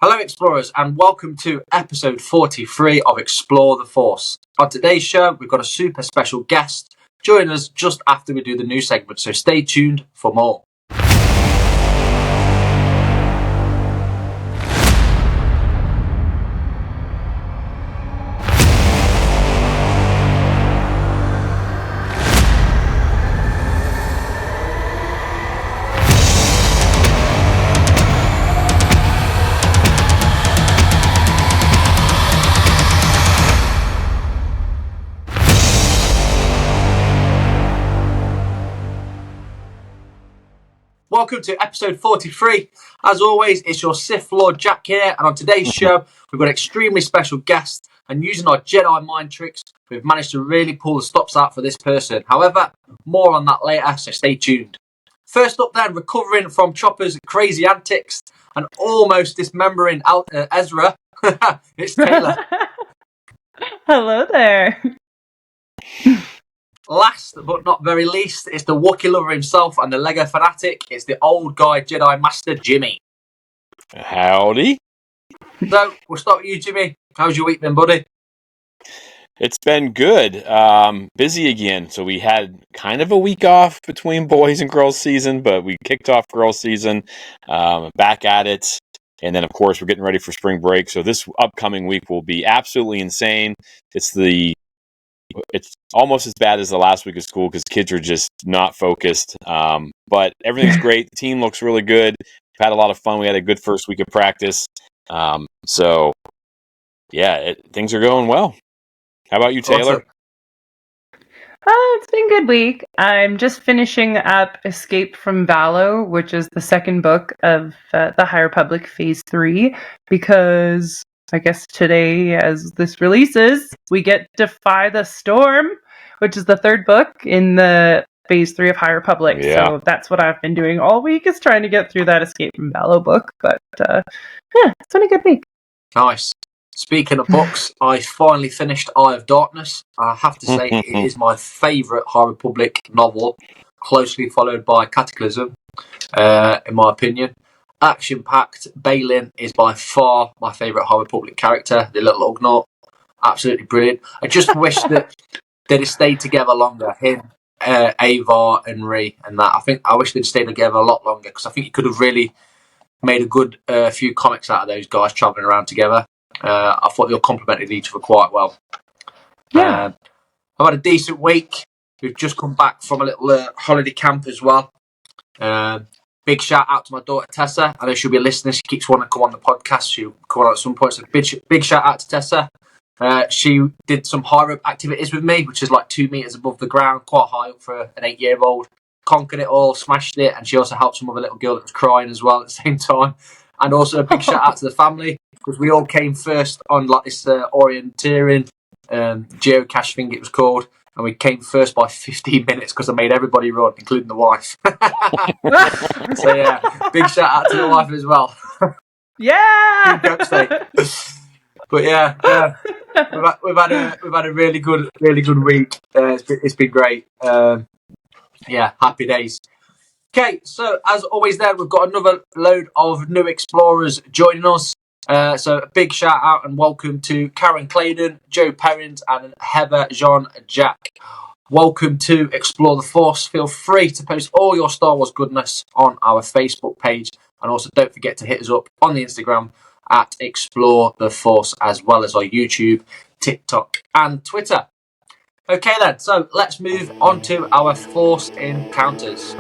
Hello Explorers and welcome to episode 43 of Explore the Force. On today's show we've got a super special guest joining us just after we do the news segment, so stay tuned for more. Welcome to episode 43. As always, it's your Sith Lord Jack here, and on today's show, we've got an extremely special guest, and using our Jedi mind tricks, we've managed to really pull the stops out for this person. However, more on that later, so stay tuned. First up then, recovering from Chopper's crazy antics and almost dismembering Ezra, it's Taylor. Hello there. Last but not very least, it's the Wookiee lover himself and the Lego fanatic. It's the old guy Jedi Master Jimmy. Howdy. So, we'll start with you, Jimmy. How's your week been, buddy? It's been good. Busy again. So we had kind of a week off between boys and girls season, but we kicked off girls season, back at it. And then, of course, we're getting ready for spring break. So this upcoming week will be absolutely insane. It's almost as bad as the last week of school because kids are just not focused. But everything's great. The team looks really good. We've had a lot of fun. We had a good first week of practice. Things are going well. How about you, Taylor? It's been a good week. I'm just finishing up Escape from Valo, which is the second book of the High Republic Phase 3, because I guess today, as this releases, we get Defy the Storm, which is the third book in the Phase 3 of High Republic. Yeah. So that's what I've been doing all week, is trying to get through that Escape from Valo book. But it's been a good week. Nice. Speaking of books, I finally finished Eye of Darkness. I have to say it is my favourite High Republic novel, closely followed by Cataclysm, in my opinion. Action-packed, Balin is by far my favourite High Republic character, the little Ugnaught. Absolutely brilliant. I just wish that they'd have stayed together longer, him, Avar and Ree and that. I wish they'd stayed together a lot longer, because I think you could have really made a good few comics out of those guys travelling around together. I thought they all complemented each other quite well. Yeah. I've had a decent week. We've just come back from a little holiday camp as well. Big shout out to my daughter Tessa. I know she'll be listening. She keeps wanting to come on the podcast. She'll come on at some point. So big shout out to Tessa. She did some high rope activities with me, which is like 2 meters above the ground, quite high up for an 8-year-old. Conquered it all, smashed it, and she also helped some other little girl that was crying as well at the same time. And also a big shout out to the family, because we all came first on like this orienteering geocache thing it was called, and we came first by 15 minutes because I made everybody run, including the wife. So yeah, big shout out to the wife as well. Yeah. But yeah, we've had a really good week. It's been great. Happy days. Okay, so as always there, we've got another load of new explorers joining us. So a big shout out and welcome to Karen Claydon, Joe Perrins and Heather Jean Jack. Welcome to Explore the Force. Feel free to post all your Star Wars goodness on our Facebook page, and also don't forget to hit us up on the Instagram at Explore the Force, as well as our YouTube, TikTok and Twitter. Okay then, so let's move on to our Force encounters.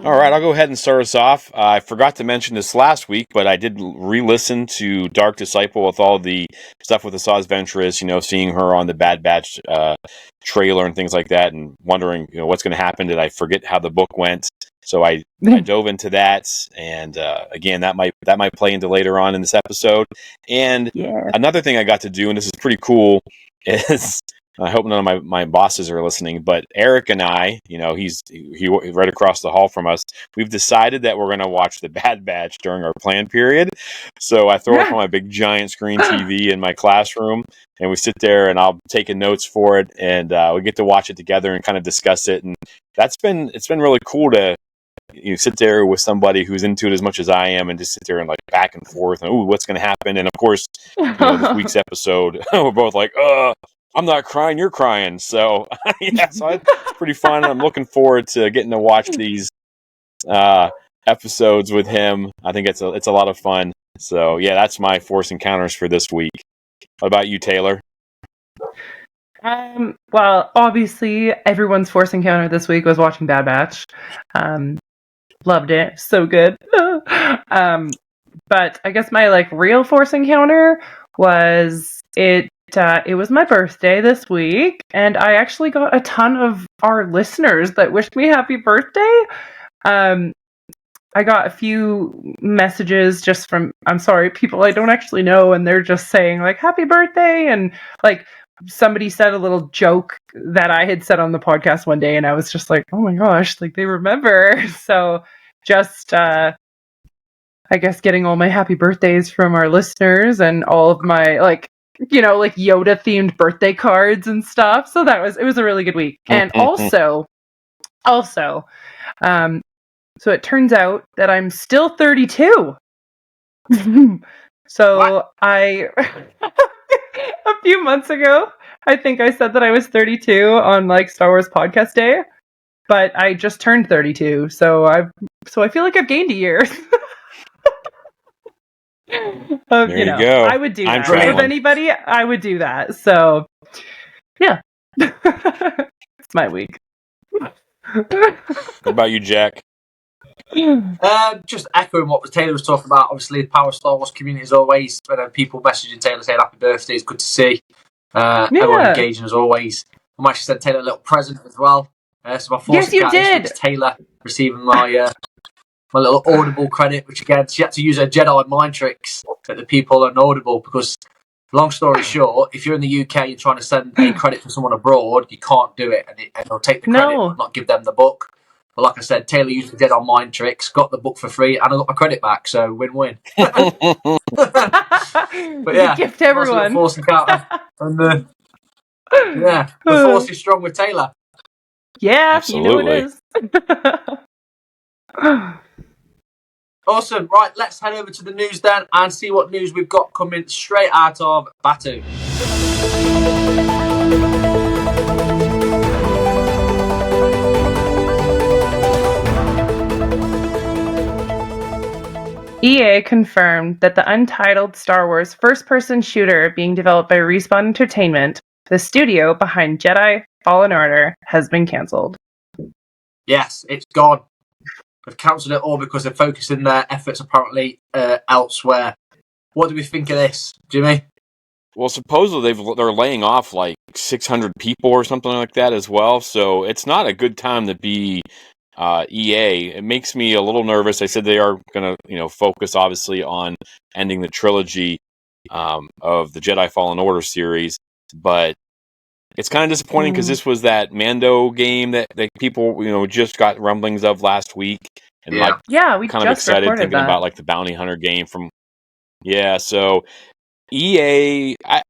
All right, I'll go ahead and start us off. I forgot to mention this last week, but I did re-listen to Dark Disciple with all the stuff with Asajj Ventress, seeing her on the Bad Batch trailer and things like that, and wondering, what's going to happen. Did I forget how the book went? So I dove into that, and again, that might play into later on in this episode. And another thing I got to do, and this is pretty cool, is I hope none of my bosses are listening, but Eric and I, he right across the hall from us, we've decided that we're going to watch The Bad Batch during our plan period. So I throw up on my big giant screen TV in my classroom, and we sit there, and I'll take notes for it, and we get to watch it together and kind of discuss it. And it's been really cool to sit there with somebody who's into it as much as I am, and just sit there and like back and forth, and ooh, what's going to happen? And of course, this week's episode, we're both like, I'm not crying, you're crying. So so it's pretty fun. I'm looking forward to getting to watch these episodes with him. I think it's a lot of fun. So yeah, that's my Force Encounters for this week. What about you, Taylor? Well, obviously, everyone's Force Encounter this week was watching Bad Batch. Loved it. So good. But I guess my real Force Encounter was it was my birthday this week, and I actually got a ton of our listeners that wished me happy birthday. I got a few messages just from, I'm sorry, people I don't actually know, and they're just saying happy birthday, and somebody said a little joke that I had said on the podcast one day, and I was just like, oh my gosh, they remember. So just I guess getting all my happy birthdays from our listeners and all of my Yoda themed birthday cards and stuff. So it was a really good week. And also, so it turns out that I'm still 32. So what? A few months ago, I think I said that I was 32 on Star Wars Podcast Day, but I just turned 32. So I feel like I've gained a year. There you go. I would do that. With anybody, I would do that. So, yeah. It's my week. What about you, Jack? Just echoing what Taylor was talking about. Obviously, the Power Star Wars community as always. When people messaging Taylor saying happy birthday, it's good to see. Everyone engaging as always. I actually sent Taylor a little present as well. So my Force Encounters was Taylor receiving my little Audible credit, which again, she had to use her Jedi mind tricks at the people on Audible because, long story short, if you're in the UK and you're trying to send a credit to someone abroad, you can't do it, and they'll take the credit but not give them the book. But like I said, Taylor used the Jedi mind tricks, got the book for free, and I got my credit back, so win-win. But yeah, gift everyone. Force Encounter. And the Force is strong with Taylor. Yeah, absolutely. You know it is. Awesome. Right, let's head over to the news then and see what news we've got coming straight out of Batu. EA confirmed that the untitled Star Wars first-person shooter being developed by Respawn Entertainment, the studio behind Jedi Fallen Order, has been cancelled. Yes, it's gone. They've cancelled it all because they're focusing their efforts apparently elsewhere. What do we think of this, Jimmy? Well, supposedly they're laying off 600 people or something like that as well. So it's not a good time to be EA. It makes me a little nervous. They said they are going to, focus obviously on ending the trilogy of the Jedi Fallen Order series, but it's kind of disappointing because this was that Mando game that people, just got rumblings of last week, and we kind of excited thinking about the Bounty Hunter game from. Yeah, so EA, I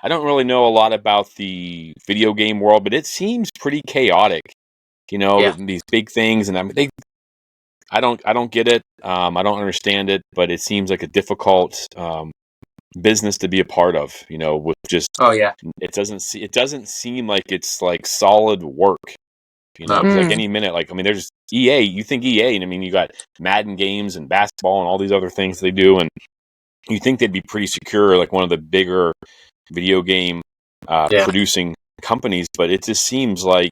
don't really know a lot about the video game world, but it seems pretty chaotic. These big things, and I don't get it. I don't understand it, but it seems like a difficult business to be a part of. With just it doesn't seem like it's solid work. Any minute, there's EA. You think EA, and you got Madden games and basketball and all these other things they do, and you think they'd be pretty secure, like one of the bigger video game producing companies, but it just seems like.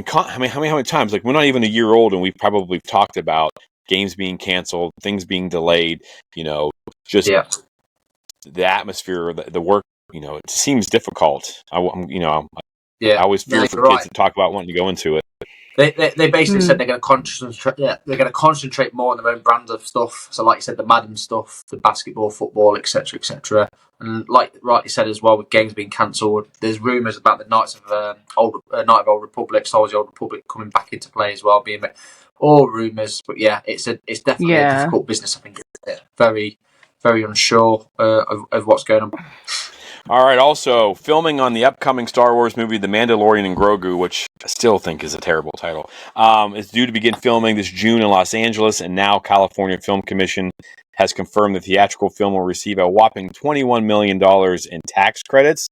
How many times? We're not even a year old, and we've probably talked about games being canceled, things being delayed. The atmosphere, the work. It seems difficult. I always fear for kids to talk about wanting to go into it. They basically said they're going to concentrate. Yeah, they're going to concentrate more on their own brand of stuff. So, like you said, the Madden stuff, the basketball, football, etc., etc. And like rightly said as well, with games being cancelled, there's rumours about the Knights of Night of Old Republic, Star Wars: The Old Republic coming back into play as well. Being all rumours, but yeah, it's definitely a difficult business. I think it's very, very unsure of what's going on. All right, also, filming on the upcoming Star Wars movie, The Mandalorian and Grogu, which I still think is a terrible title, is due to begin filming this June in Los Angeles, and now California Film Commission has confirmed the theatrical film will receive a whopping $21 million in tax credits.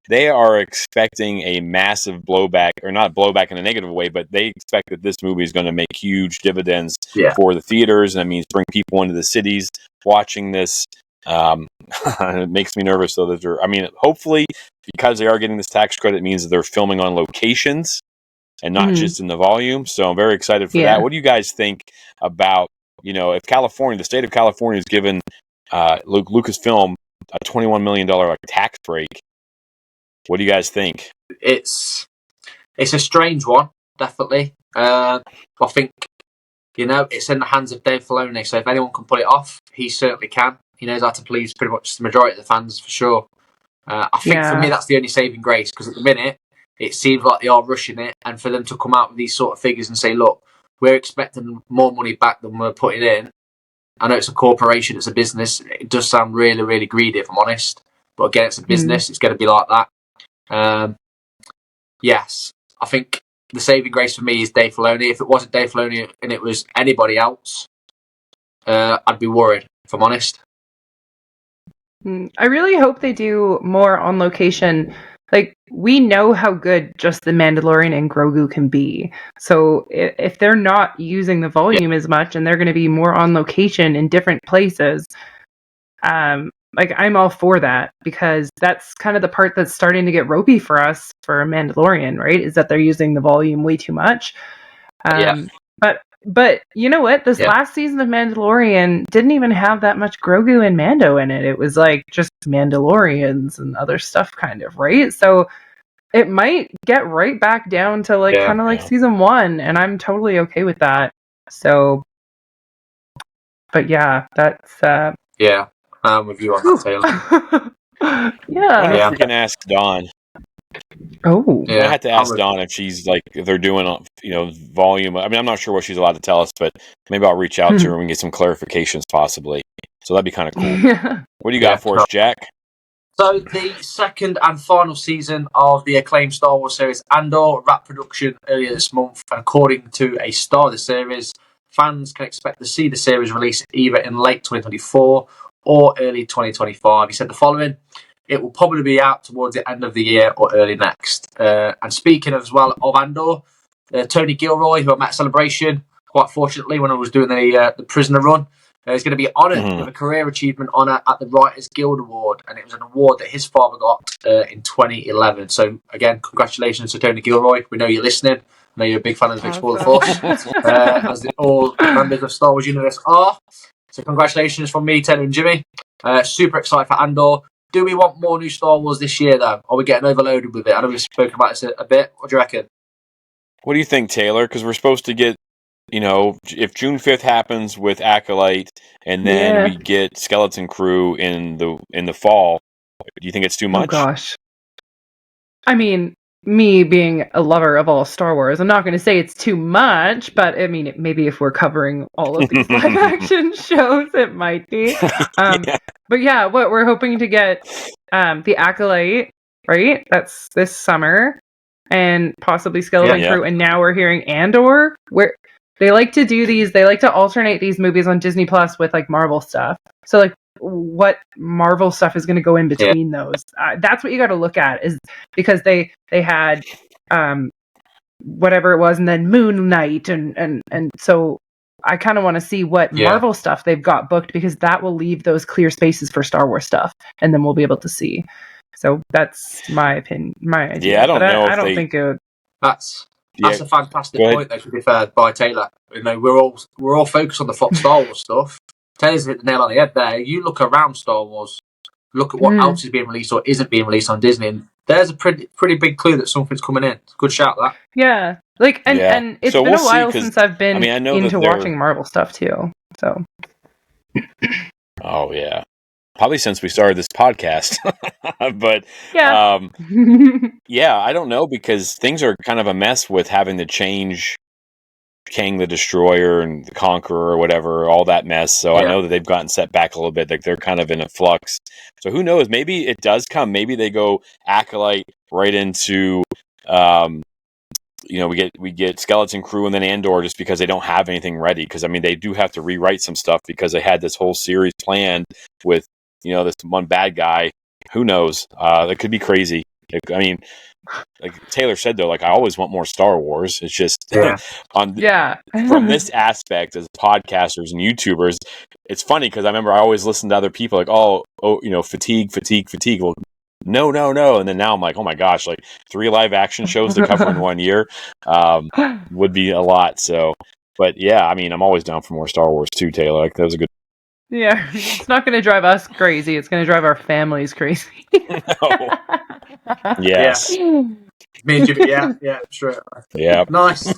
They are expecting a massive blowback, or not blowback in a negative way, but they expect that this movie is going to make huge dividends for the theaters, and that means bring people into the cities watching this. It makes me nervous, though, that hopefully, because they are getting this tax credit, it means that they're filming on locations and not just in the volume. So I'm very excited for that. What do you guys think about, if the state of California has given Lucasfilm a $21 million tax break? What do you guys think? It's a strange one, definitely. I think, it's in the hands of Dave Filoni, so if anyone can pull it off, he certainly can. He knows how to please pretty much the majority of the fans, for sure. I think for me, that's the only saving grace, because at the minute, it seems like they are rushing it, and for them to come out with these sort of figures and say, look, we're expecting more money back than we're putting in. I know it's a corporation, it's a business. It does sound really, really greedy, if I'm honest. But again, it's a business. It's going to be like that. Yes, I think the saving grace for me is Dave Filoni. If it wasn't Dave Filoni and it was anybody else, I'd be worried, if I'm honest. I really hope they do more on location. Like, we know how good just The Mandalorian and Grogu can be. So if they're not using the volume as much and they're going to be more on location in different places, I'm all for that, because that's kind of the part that's starting to get ropey for us for Mandalorian, right? Is that they're using the volume way too much. But you know what? This last season of Mandalorian didn't even have that much Grogu and Mando in it. It was like just Mandalorians and other stuff, kind of, right? So it might get right back down to kind of like season 1, and I'm totally okay with that. So, but that's I'm with you on that, Taylor. I wonder if we can ask Dawn. Oh, I have to ask Dawn if she's if they're doing volume. I mean, I'm not sure what she's allowed to tell us, but maybe I'll reach out to her and we can get some clarifications possibly. So that'd be kind of cool. What do you got for us, Jack? So the second and final season of the acclaimed Star Wars series Andor wrapped production earlier this month, and according to a star of the series, fans can expect to see the series released either in late 2024 or early 2025. He said the following: it will probably be out towards the end of the year or early next. And speaking as well of Andor, Tony Gilroy, who I met at Celebration, quite fortunately, when I was doing the Prisoner run, is going to be honoured with a career achievement honour at the Writers Guild Award, and it was an award that his father got in 2011. So again, congratulations to Tony Gilroy. We know you're listening. I know you're a big fan of the Big Spoiler Force, as all members of Star Wars Universe are. So congratulations from me, Taylor and Jimmy. Super excited for Andor. Do we want more new Star Wars this year, though? Are we getting overloaded with it? I know we've spoken about this a bit. What do you reckon? What do you think, Taylor? Because we're supposed to get, if June 5th happens with Acolyte, and then we get Skeleton Crew in the fall, do you think it's too much? Oh, gosh. I mean, me being a lover of all Star Wars, I'm not going to say it's too much, but I mean, maybe if we're covering all of these live action shows, it might be. But what we're hoping to get the Acolyte, right? That's this summer, and possibly Skeleton Crew, and now we're hearing Andor, where they like to do these. They like to alternate these movies on Disney Plus with Marvel stuff. So what Marvel stuff is going to go in between those? That's what you got to look at, is because they had whatever it was, and then Moon Knight, and so I kind of want to see what Marvel stuff they've got booked, because that will leave those clear spaces for Star Wars stuff, and then we'll be able to see. So that's my opinion, my idea. Yeah, I don't think it would. That's a fantastic point, though, to be fair, by Taylor. We're all focused on the Fox Star Wars stuff. Taylor's hit the nail on the head there. You look around Star Wars, look at what else is being released or isn't being released on Disney, and there's a pretty big clue that something's coming in. Good shout, that. Yeah, Like, Yeah. and it's So been we'll a see, while 'cause, since I've been I mean, I know that into they're. watching Marvel stuff too. So Oh yeah, probably since we started this podcast. But yeah. yeah, I don't know, because things are kind of a mess with having to change Kang the Destroyer and the Conqueror or whatever, all that mess. So I Yeah. know that they've gotten set back a little bit. Like, they're kind of in a flux. So who knows? Maybe it does come. Maybe they go Acolyte right into, we get Skeleton Crew and then Andor, just because they don't have anything ready. Because I mean, they do have to rewrite some stuff, because they had this whole series planned with this one bad guy. Who knows? That could be crazy. I mean, like Taylor said, though, like, I always want more Star Wars. It's just Yeah. Yeah. from this aspect, as podcasters and YouTubers, it's funny because I remember I always listened to other people like, fatigue, fatigue, fatigue. Well, no, no, no. And then now I'm like, oh my gosh, like 3 live action shows to cover in 1 year would be a lot. So, but yeah, I mean, I'm always down for more Star Wars too, Taylor. Like, that was a good. Yeah, it's not going to drive us crazy. It's going to drive our families crazy. No. Yes. Me and Jimmy, yeah, sure. Yeah. Nice.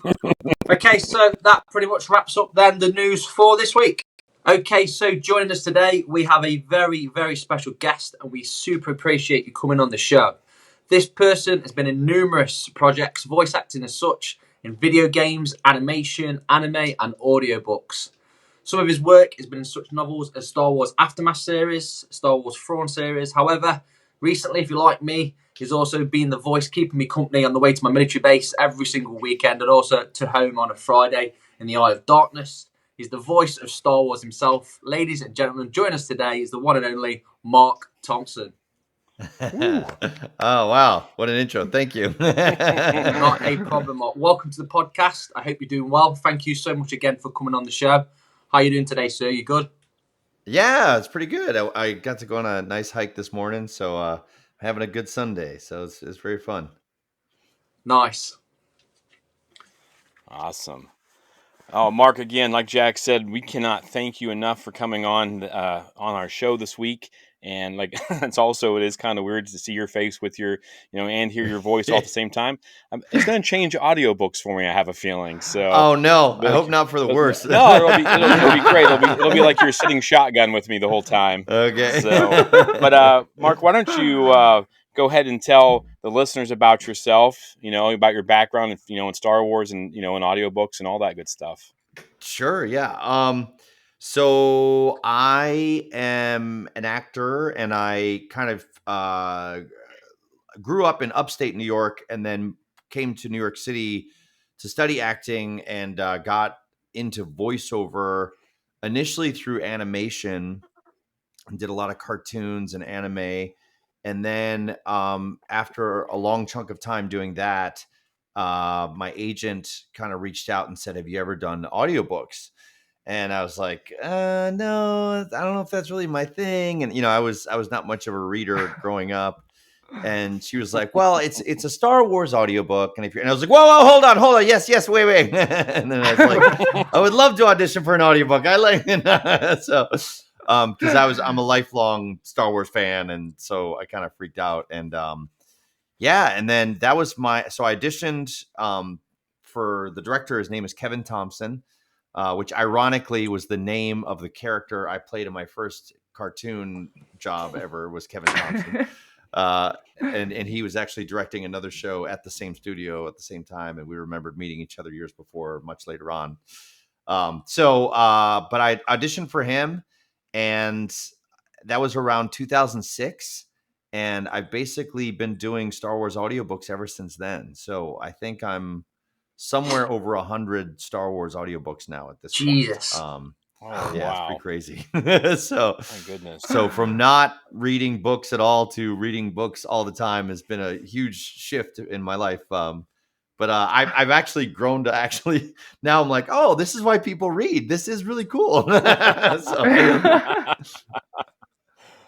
Okay, so that pretty much wraps up then the news for this week. Okay, so joining us today, we have a very, very special guest, and we super appreciate you coming on the show. This person has been in numerous projects, voice acting as such, in video games, animation, anime, and audiobooks. Some of his work has been in such novels as Star Wars Aftermath series, Star Wars Thrawn series. However, recently, if you're like me, he's also been the voice keeping me company on the way to my military base every single weekend, and also to home on a Friday in the Eye of Darkness. He's the voice of Star Wars himself. Ladies and gentlemen, join us today is the one and only Marc Thompson. Oh, wow. What an intro. Thank you. Not a problem, Marc. Welcome to the podcast. I hope you're doing well. Thank you so much again for coming on the show. How are you doing today, sir? You good? Yeah, it's pretty good. I got to go on a nice hike this morning, so having a good Sunday. So it's very fun. Nice. Awesome. Oh, Mark, again, like Jack said, we cannot thank you enough for coming on our show this week. And like, it is kind of weird to see your face with your, and hear your voice all at the same time. It's going to change audiobooks for me, I have a feeling. So, Oh no, I like, hope not for the worst. no, it'll be great. It'll be like you're sitting shotgun with me the whole time. Okay. So, but Mark, why don't you go ahead and tell the listeners about yourself, about your background, in Star Wars and, in audiobooks and all that good stuff. Sure, yeah. So I am an actor, and I kind of grew up in upstate New York, and then came to New York City to study acting, and got into voiceover initially through animation, and did a lot of cartoons and anime. And then after a long chunk of time doing that, my agent kind of reached out and said, "Have you ever done audiobooks?" And I was like, "No, I don't know if that's really my thing." And I was not much of a reader growing up. And she was like, "Well, it's a Star Wars audiobook, and I was like, whoa, hold on, yes, wait." And then I was like, "I would love to audition for an audiobook. I like so." Because I'm a lifelong Star Wars fan, and so I kind of freaked out. And yeah, and then that was so I auditioned for the director. His name is Kevin Thompson, which ironically was the name of the character I played in my first cartoon job ever, was Kevin Thompson. And he was actually directing another show at the same studio at the same time, and we remembered meeting each other years before, much later on. But I auditioned for him, and that was around 2006, and I've basically been doing Star Wars audiobooks ever since then. So I think I'm somewhere over 100 Star Wars audiobooks now at this Jesus. point. Oh, Yeah, wow. it's pretty crazy. My goodness. So from not reading books at all to reading books all the time has been a huge shift in my life. But I've actually grown to actually now I'm like, oh, this is why people read. This is really cool.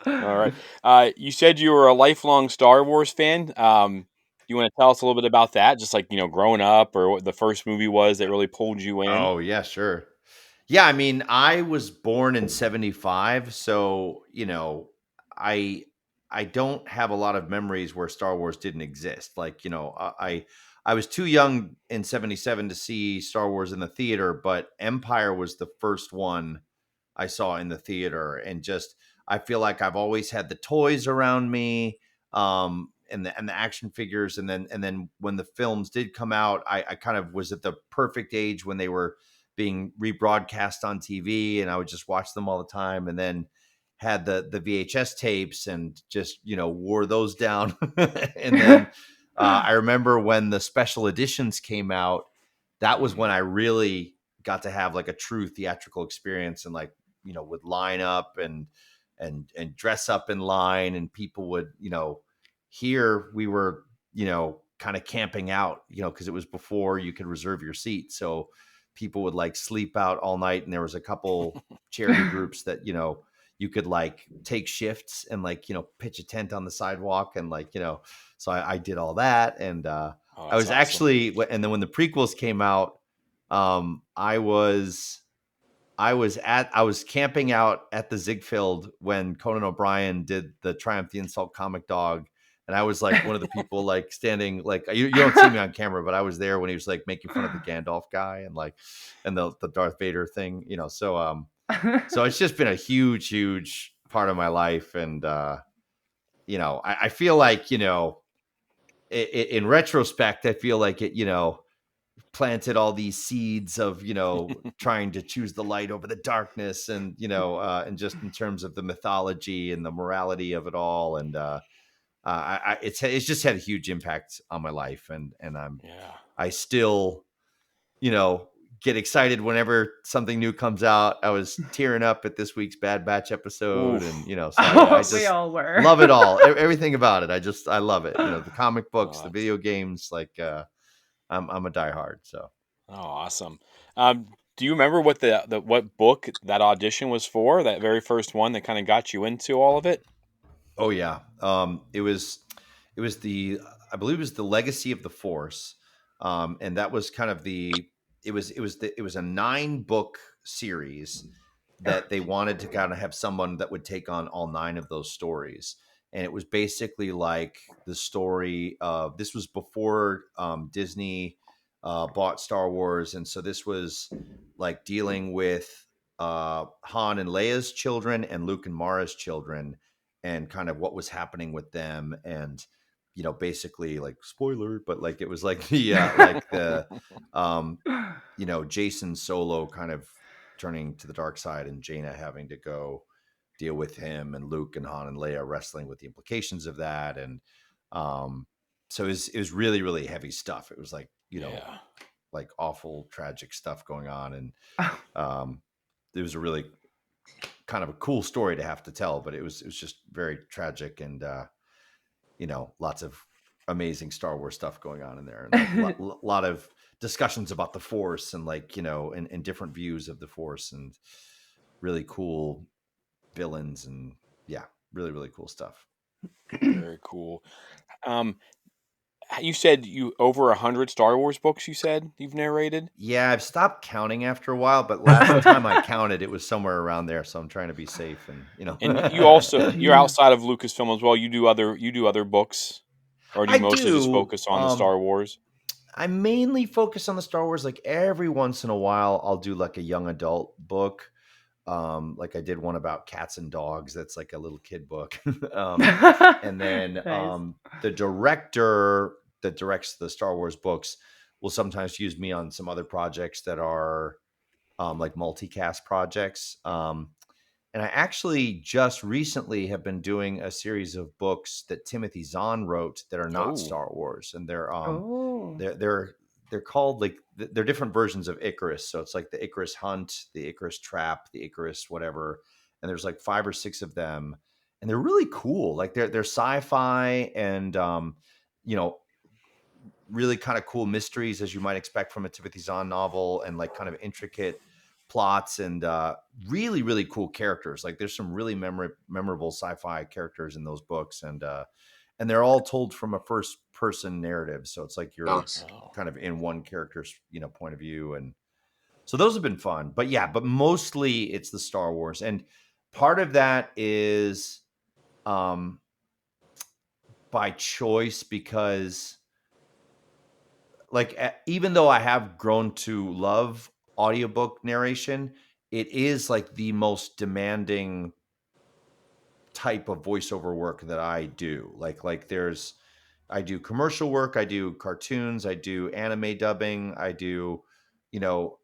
All right. You said you were a lifelong Star Wars fan. You want to tell us a little bit about that? Just like, growing up, or what the first movie was that really pulled you in? Oh, yeah, sure. Yeah, I mean, I was born in 75, so, I don't have a lot of memories where Star Wars didn't exist. Like, I was too young in 77 to see Star Wars in the theater, but Empire was the first one I saw in the theater. And just, I feel like I've always had the toys around me, and the action figures. And then when the films did come out, I kind of was at the perfect age when they were being rebroadcast on TV, and I would just watch them all the time. And then had the VHS tapes and just, wore those down. And then I remember when the special editions came out, that was when I really got to have like a true theatrical experience, and like, would line up and dress up in line, and people would, here we were, kind of camping out, because it was before you could reserve your seat. So people would like sleep out all night, and there was a couple charity groups that, you could like take shifts and like, pitch a tent on the sidewalk, and like, so I did all that. And I was awesome. actually, and then when the prequels came out, I was camping out at the Ziegfeld when Conan O'Brien did the Triumph the Insult comic dog. And I was like one of the people like standing, like, you don't see me on camera, but I was there when he was like making fun of the Gandalf guy and like, and the Darth Vader thing, so it's just been a huge, huge part of my life. And, I feel like, in retrospect, I feel like it, planted all these seeds of, trying to choose the light over the darkness, and, and just in terms of the mythology and the morality of it all. And, it's just had a huge impact on my life. And I still, get excited whenever something new comes out. I was tearing up at this week's Bad Batch episode. Oof. And, so I just we all were. love it all. Everything about it. I love it. The comic books, the video games, like, I'm a diehard. So. Oh, awesome. Do you remember what what book that audition was for? That very first one that kind of got you into all of it? Oh yeah. It was I believe it was the Legacy of the Force. And that was kind of it was a 9-book series that they wanted to kind of have someone that would take on all 9 of those stories. And it was basically like the story of, this was before Disney bought Star Wars. And so this was like dealing with Han and Leia's children and Luke and Mara's children, and kind of what was happening with them. And, basically like spoiler, but like, it was like Jason Solo kind of turning to the dark side, and Jaina having to go deal with him, and Luke and Han and Leia wrestling with the implications of that. And so it was really, really heavy stuff. It was like, like awful, tragic stuff going on. And it was a really kind of a cool story to have to tell, but it was just very tragic. And lots of amazing Star Wars stuff going on in there, and like, a lot of discussions about the Force, and like, and different views of the Force, and really cool villains, and really, really cool stuff. Very cool. You said over 100 Star Wars books, you said you've narrated? Yeah, I've stopped counting after a while, but last time I counted, it was somewhere around there. So I'm trying to be safe, and And you're outside of Lucasfilm as well. You do other books, or do you mostly just focus on the Star Wars? I mainly focus on the Star Wars. Like every once in a while, I'll do like a young adult book. Like I did one about cats and dogs. That's like a little kid book. And then Nice. the director that directs the Star Wars books will sometimes use me on some other projects that are like multicast projects. And I actually just recently have been doing a series of books that Timothy Zahn wrote that are not Star Wars, and they're called like they're different versions of Icarus. So it's like the Icarus Hunt, the Icarus Trap, the Icarus whatever, and there's like 5 or 6 of them, and they're really cool. Like they're sci-fi, and really kind of cool mysteries, as you might expect from a Timothy Zahn novel, and like kind of intricate plots, and really, really cool characters. Like there's some really memorable sci-fi characters in those books, and they're all told from a first person narrative. So it's like you're kind of in one character's, point of view. And so those have been fun, but mostly it's the Star Wars. And part of that is by choice, because like even though I have grown to love audiobook narration, it is like the most demanding type of voiceover work that I do. Like there's I do commercial work, I do cartoons, I do anime dubbing, I do, you know,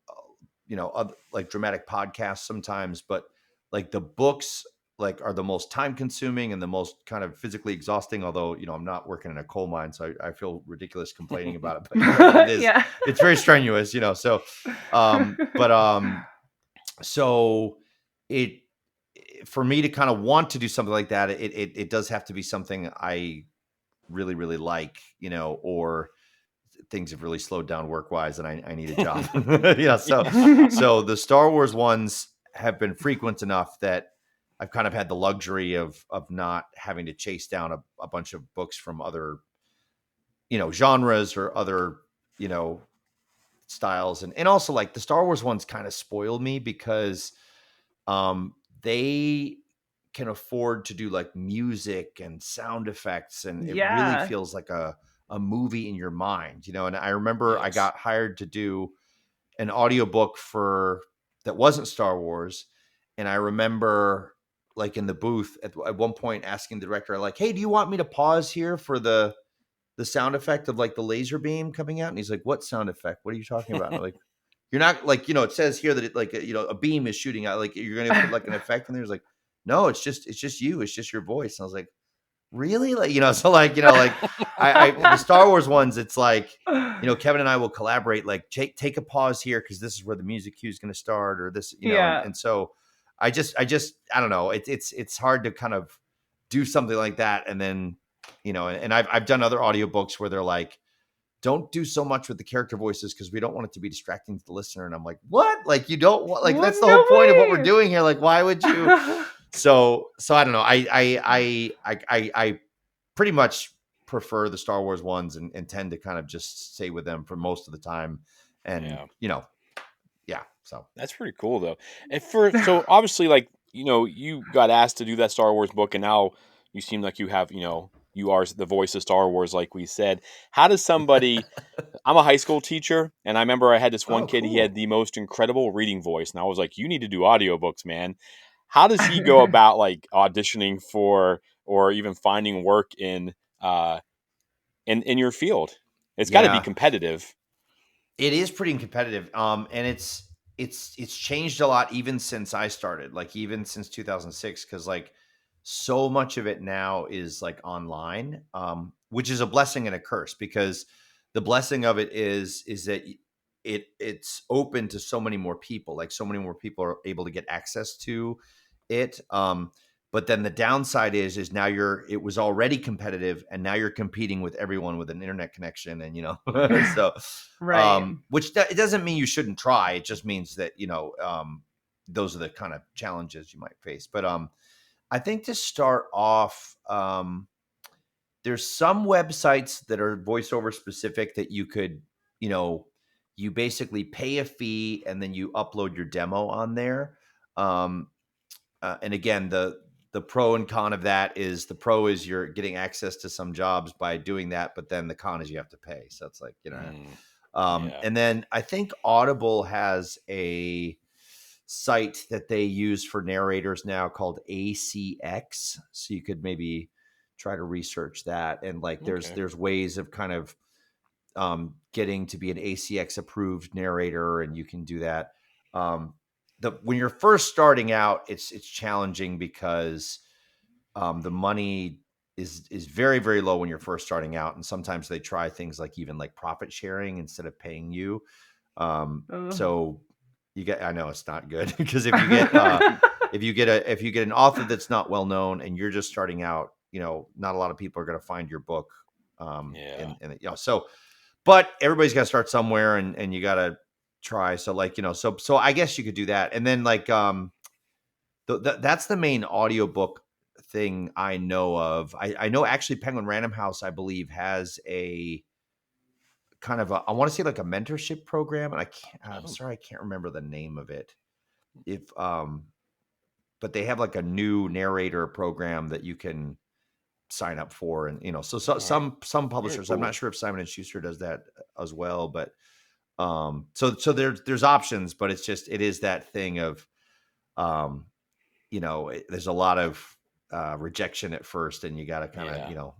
other, like dramatic podcasts sometimes, but like the books like are the most time consuming and the most kind of physically exhausting. Although, I'm not working in a coal mine, so I feel ridiculous complaining about it, but it is, Yeah. it's very strenuous, so, so it, for me to kind of want to do something like that, it does have to be something I really, really like, or things have really slowed down work wise and I need a job. So the Star Wars ones have been frequent enough that I've kind of had the luxury of not having to chase down a bunch of books from other, genres or other, styles. And also like the Star Wars ones kind of spoiled me because they can afford to do like music and sound effects, and it really Yeah. feels like a movie in your mind, and I remember I Yes. got hired to do an audiobook for that wasn't Star Wars, and I remember like in the booth at one point asking the director like, hey, do you want me to pause here for the sound effect of like the laser beam coming out? And he's like, what sound effect? What are you talking about? And I'm like, you're not like, it says here that it like, a beam is shooting out. Like you're going to put like an effect in there. He's like, no, it's just you. It's just your voice. And I was like, really? Like, so like, like I the Star Wars ones, it's like, Kevin and I will collaborate, like take a pause here, cause this is where the music cue is going to start, or this, Yeah. and so I don't know. It's hard to kind of do something like that. And then, and I've done other audiobooks where they're like, don't do so much with the character voices because we don't want it to be distracting to the listener. And I'm like, what? Like you don't want, like that's the whole point of what we're doing here. Like, why would you? So I don't know. I pretty much prefer the Star Wars ones and tend to kind of just stay with them for most of the time. And so That's pretty cool though. And so obviously, like, you got asked to do that Star Wars book, and now you seem like you have, you are the voice of Star Wars, like we said. How does somebody? I'm a high school teacher, and I remember I had this one kid. He had the most incredible reading voice, and I was like, "You need to do audiobooks, man." How does he go about like auditioning for, or even finding work in your field? It's got to be competitive. It is pretty competitive. And it's changed a lot even since I started, like even since 2006, because like so much of it now is like online, which is a blessing and a curse, because the blessing of it is that it's open to so many more people, like so many more people are able to get access to it. But then the downside is now it was already competitive, and now you're competing with everyone with an internet connection, and so Right. which it doesn't mean you shouldn't try. It just means that those are the kind of challenges you might face. But I think to start off, there's some websites that are voiceover specific that you could, you basically pay a fee and then you upload your demo on there. And again, the pro and con of that is the pro is you're getting access to some jobs by doing that, but then the con is you have to pay. So it's like, Yeah. and then I think Audible has a site that they use for narrators now called ACX. So you could maybe try to research that. And like, there's ways of kind of getting to be an ACX approved narrator, and you can do that. When you're first starting out, it's challenging because the money is very, very low when you're first starting out, and sometimes they try things like even like profit sharing instead of paying you. So I know it's not good because if you get an author that's not well known and you're just starting out, not a lot of people are going to find your book. So, but everybody's got to start somewhere, and you got to try. So like, so I guess you could do that. And then like, that's the main audiobook thing I know of. I know actually Penguin Random House, I believe, has a kind of I want to say like a mentorship program, and I'm sorry, I can't remember the name of it. But they have like a new narrator program that you can sign up for. And, so All right. some publishers, I'm cool. not sure if Simon and Schuster does that as well, but so there's options, but it is that thing of, there's a lot of rejection at first, and you got to kind of, Yeah.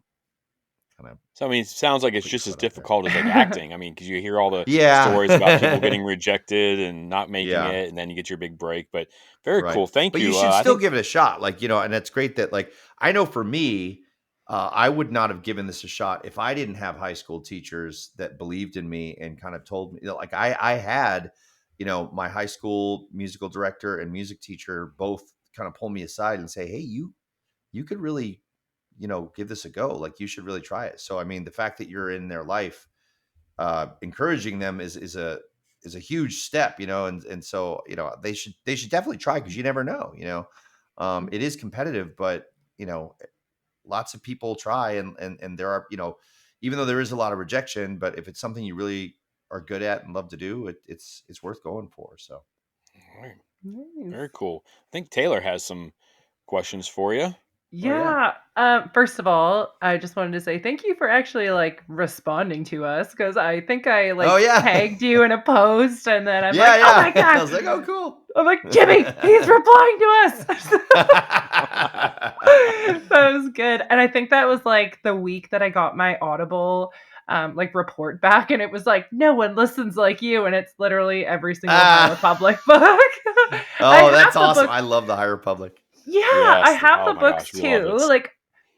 kind of So I mean, it sounds like it's put your just as foot out there. difficult as like acting. I mean, because you hear all the stories about people Yeah. getting rejected and not making Yeah. it, and then you get your big break. But very Right. cool. Thank But you. you should I still think give it a shot. Like, and it's great that, like, I know for me, I would not have given this a shot if I didn't have high school teachers that believed in me and kind of told me, like, I had, my high school musical director and music teacher both kind of pull me aside and say, hey, you could really, give this a go. Like, you should really try it. So, I mean, the fact that you're in their life, encouraging them is a huge step, and so, they should definitely try, because you never know, it is competitive, but, lots of people try, and there are, even though there is a lot of rejection, but if it's something you really are good at and love to do, it's worth going for. So all right, Nice. very cool. I think Taylor has some questions for you. Yeah. First of all, I just wanted to say thank you for actually like responding to us, because I think I like Oh, yeah. tagged you in a post, and then I'm yeah, like, yeah. oh my god, I was like, oh, cool. I'm like, Jimmy, he's replying to us. That was good. And I think that was like the week that I got my Audible like report back, and it was like, no one listens like you, and it's literally every single High Republic book. Oh, that's awesome. I love the High Republic. Yeah, I Yes. have Oh the my books gosh, we love too. it. Like,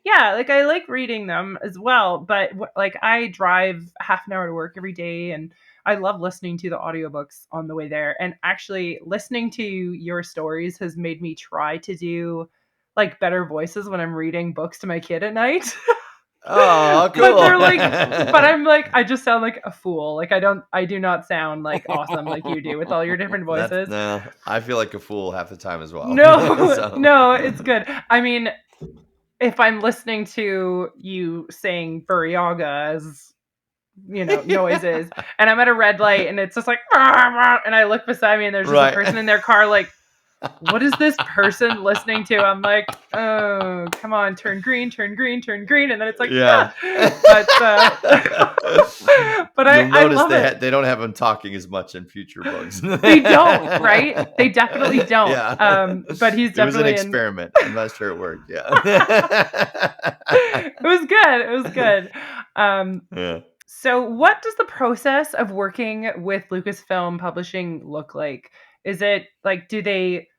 yeah, like I like reading them as well. But like, I drive half an hour to work every day, and I love listening to the audiobooks on the way there. And actually, listening to your stories has made me try to do like better voices when I'm reading books to my kid at night. Oh, cool. But they're like, but I'm like, I just sound like a fool. Like I do not sound like awesome like you do with all your different voices. No, I feel like a fool half the time as well. No, So. no, it's good. I mean, if I'm listening to you saying Buryaga as noises, and I'm at a red light and it's just like and I look beside me and there's just a person in their car like, what is this person listening to? I'm like, oh, come on, turn green, turn green, turn green, and then it's like, yeah. But You'll I notice love it. they don't have them talking as much in future books. They don't, right? They definitely don't. Yeah. But he's definitely it was an experiment. I'm not sure it worked. Yeah. It was good. It was good. Yeah. So what does the process of working with Lucasfilm Publishing look like? Is it like, do they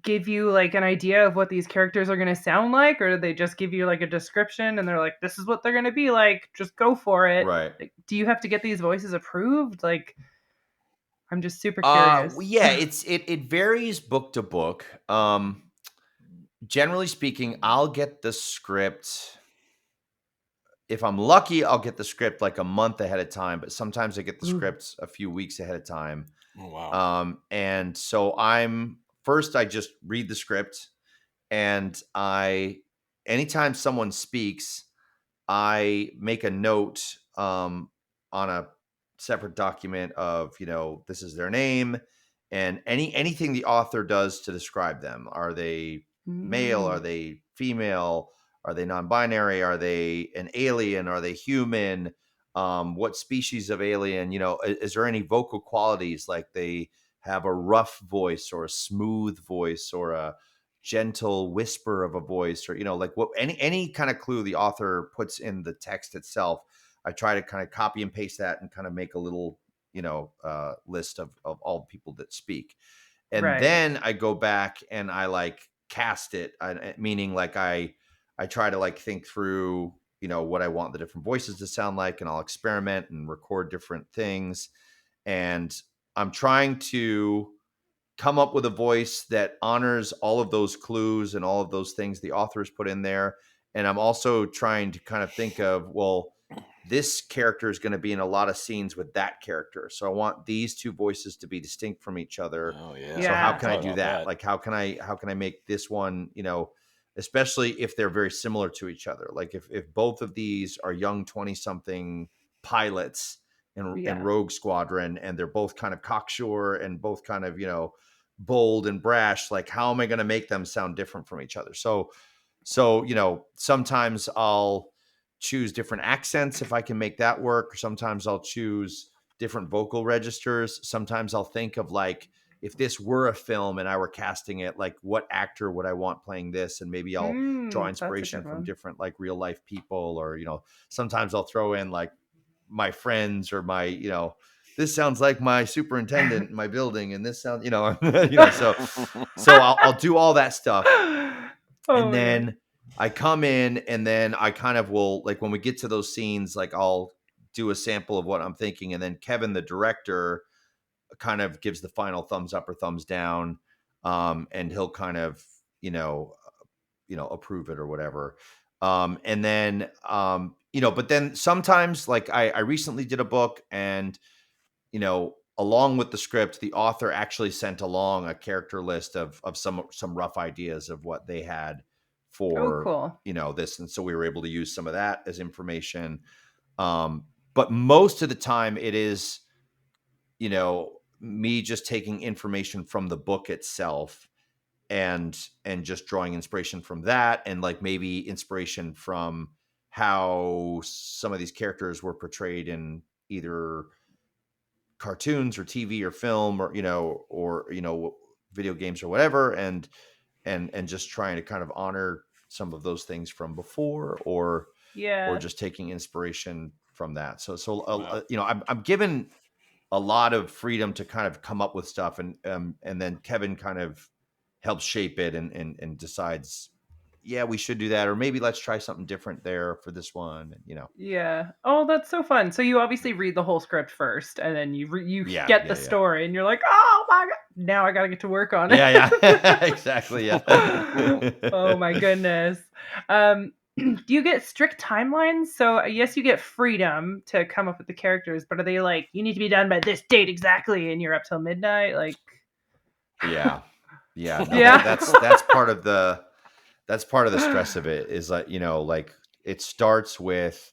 give you like an idea of what these characters are going to sound like, or do they just give you like a description and they're like, this is what they're going to be like, just go for it? Right. Like, do you have to get these voices approved? Like, I'm just super curious. Yeah, it varies book to book. Generally speaking, I'll get the script. If I'm lucky, I'll get the script like a month ahead of time, but sometimes I get the scripts a few weeks ahead of time. Oh, wow. And so I just read the script, and anytime someone speaks, I make a note on a separate document of, this is their name, and anything the author does to describe them. Are they male? Are they female? Are they non-binary? Are they an alien? Are they human? What species of alien? Is there any vocal qualities, like they have a rough voice or a smooth voice or a gentle whisper of a voice, or like what any kind of clue the author puts in the text itself. I try to kind of copy and paste that and kind of make a little list of all the people that speak, and then I go back and I like cast it, meaning like I try to like think through what I want the different voices to sound like, and I'll experiment and record different things, and I'm trying to come up with a voice that honors all of those clues and all of those things the authors put in there. And I'm also trying to kind of think of, well, this character is going to be in a lot of scenes with that character, so I want these two voices to be distinct from each other. Oh, yeah. So how Yeah. can I do that? Like, how can I make this one, especially if they're very similar to each other. Like if both of these are young 20-something pilots in Rogue Squadron, and they're both kind of cocksure and both kind of, bold and brash, like how am I going to make them sound different from each other? So So, sometimes I'll choose different accents if I can make that work. Sometimes I'll choose different vocal registers. Sometimes I'll think of like, if this were a film and I were casting it, like what actor would I want playing this? And maybe I'll draw That's a inspiration good from one. different like real life people, or, sometimes I'll throw in like my friends or my, this sounds like my superintendent in my building. And this sounds, so I'll do all that stuff. Oh And my then God. I come in, and then I kind of will, like, when we get to those scenes, like I'll do a sample of what I'm thinking. And then Kevin, the director, kind of gives the final thumbs up or thumbs down. And he'll kind of, approve it or whatever. And then, but then sometimes, like I recently did a book, and, along with the script, the author actually sent along a character list of some rough ideas of what they had Oh, for, cool. this. And so we were able to use some of that as information. But most of the time it is, me just taking information from the book itself, and just drawing inspiration from that, and like maybe inspiration from how some of these characters were portrayed in either cartoons or TV or film, or video games or whatever, and just trying to kind of honor some of those things from before, or Yeah. just taking inspiration from that. So Wow. I'm given a lot of freedom to kind of come up with stuff, and then Kevin kind of helps shape it, and decides, yeah, we should do that, or maybe let's try something different there for this one. And Yeah. Oh, that's so fun. So you obviously read the whole script first, and then you yeah, get yeah, the yeah. story, and you're like, oh my God, now I got to get to work on it. Yeah, exactly. Yeah. Oh my goodness. Do you get strict timelines? So yes, you get freedom to come up with the characters, but are they like, you need to be done by this date exactly, and you're up till midnight? Like, Yeah. Yeah. No, yeah. that's part of the stress of it, is like, like it starts with,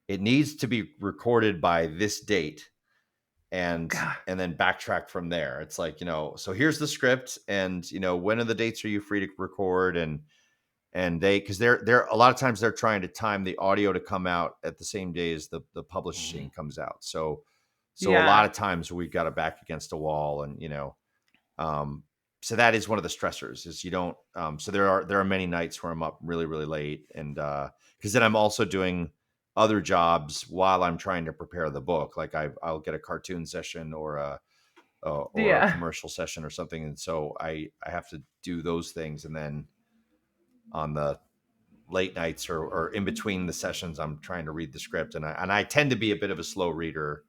it needs to be recorded by this date, and God. then backtrack from there. It's like, so here's the script, and when are the dates are you free to record? And because they're a lot of times they're trying to time the audio to come out at the same day as the publishing comes out. So a lot Yeah. of times we've got a back against a wall, and um so that is one of the stressors, is you don't so there are many nights where I'm up really, really late, and because then I'm also doing other jobs while I'm trying to prepare the book. Like I'll get a cartoon session, or a Yeah. commercial session or something, and so I have to do those things. And then on the late nights, or in between the sessions, I'm trying to read the script, and I tend to be a bit of a slow reader,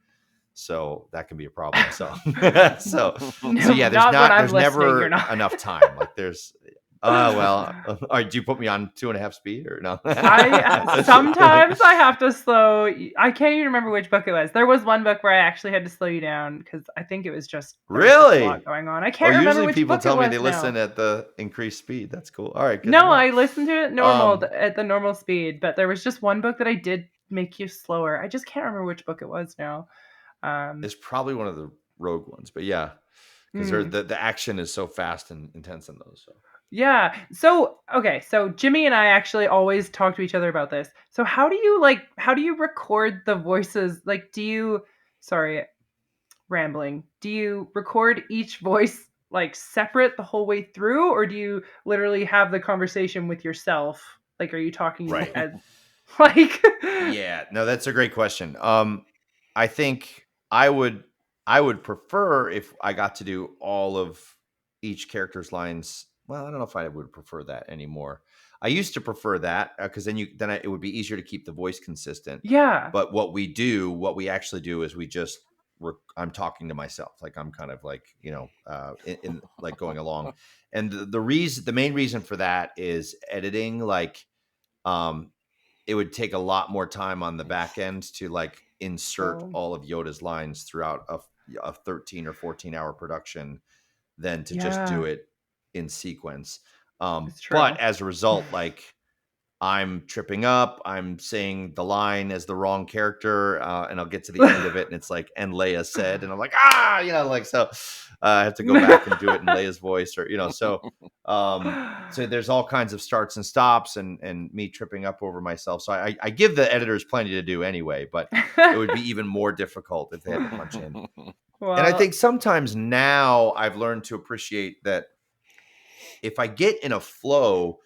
so that can be a problem. So so No, yeah, not when I'm there's listening. You're never not. enough time. Like there's well, all right, do you put me on 2.5 speed, or no? I sometimes I have to slow. I can't even remember which book it was. There was one book where I actually had to slow you down because I think it was just there was just a lot Really? going on. I Oh, can't remember usually which people book it tell me was they listen now. at the increased speed. That's cool. All right, good to No, know. I listened to it normal Um, at the normal speed, but there was just one book that I did make you slower. I just can't remember which book it was now. it's probably one of the rogue ones, but yeah, because Mm. the action is so fast and intense in those. So. Yeah. So, okay. So Jimmy and I actually always talk to each other about this. So how do you record the voices? Like, sorry, rambling. Do you record each voice like separate the whole way through, or do you literally have the conversation with yourself? Like, are you talking Right. as like, Yeah, no, that's a great question. I think I would prefer if I got to do all of each character's lines. Well, I don't know if I would prefer that anymore. I used to prefer that, because it would be easier to keep the voice consistent. yeah. But what we actually do is we just I'm talking to myself, like I'm kind of like in like going along, and the main reason for that is editing. Like, um, it would take a lot more time on the back end to like insert Oh, all of Yoda's lines throughout a 13 or 14-hour production than to just do yeah. it in sequence. It's But true. as a result, like I'm tripping up. I'm saying the line as the wrong character, and I'll get to the end of it, and it's like, and Leia said, and I'm like, so I have to go back and do it in Leia's voice, or so there's all kinds of starts and stops, and me tripping up over myself. So I give the editors plenty to do anyway, but it would be even more difficult if they had to punch in. Well, And I think sometimes now I've learned to appreciate that if I get in a flow,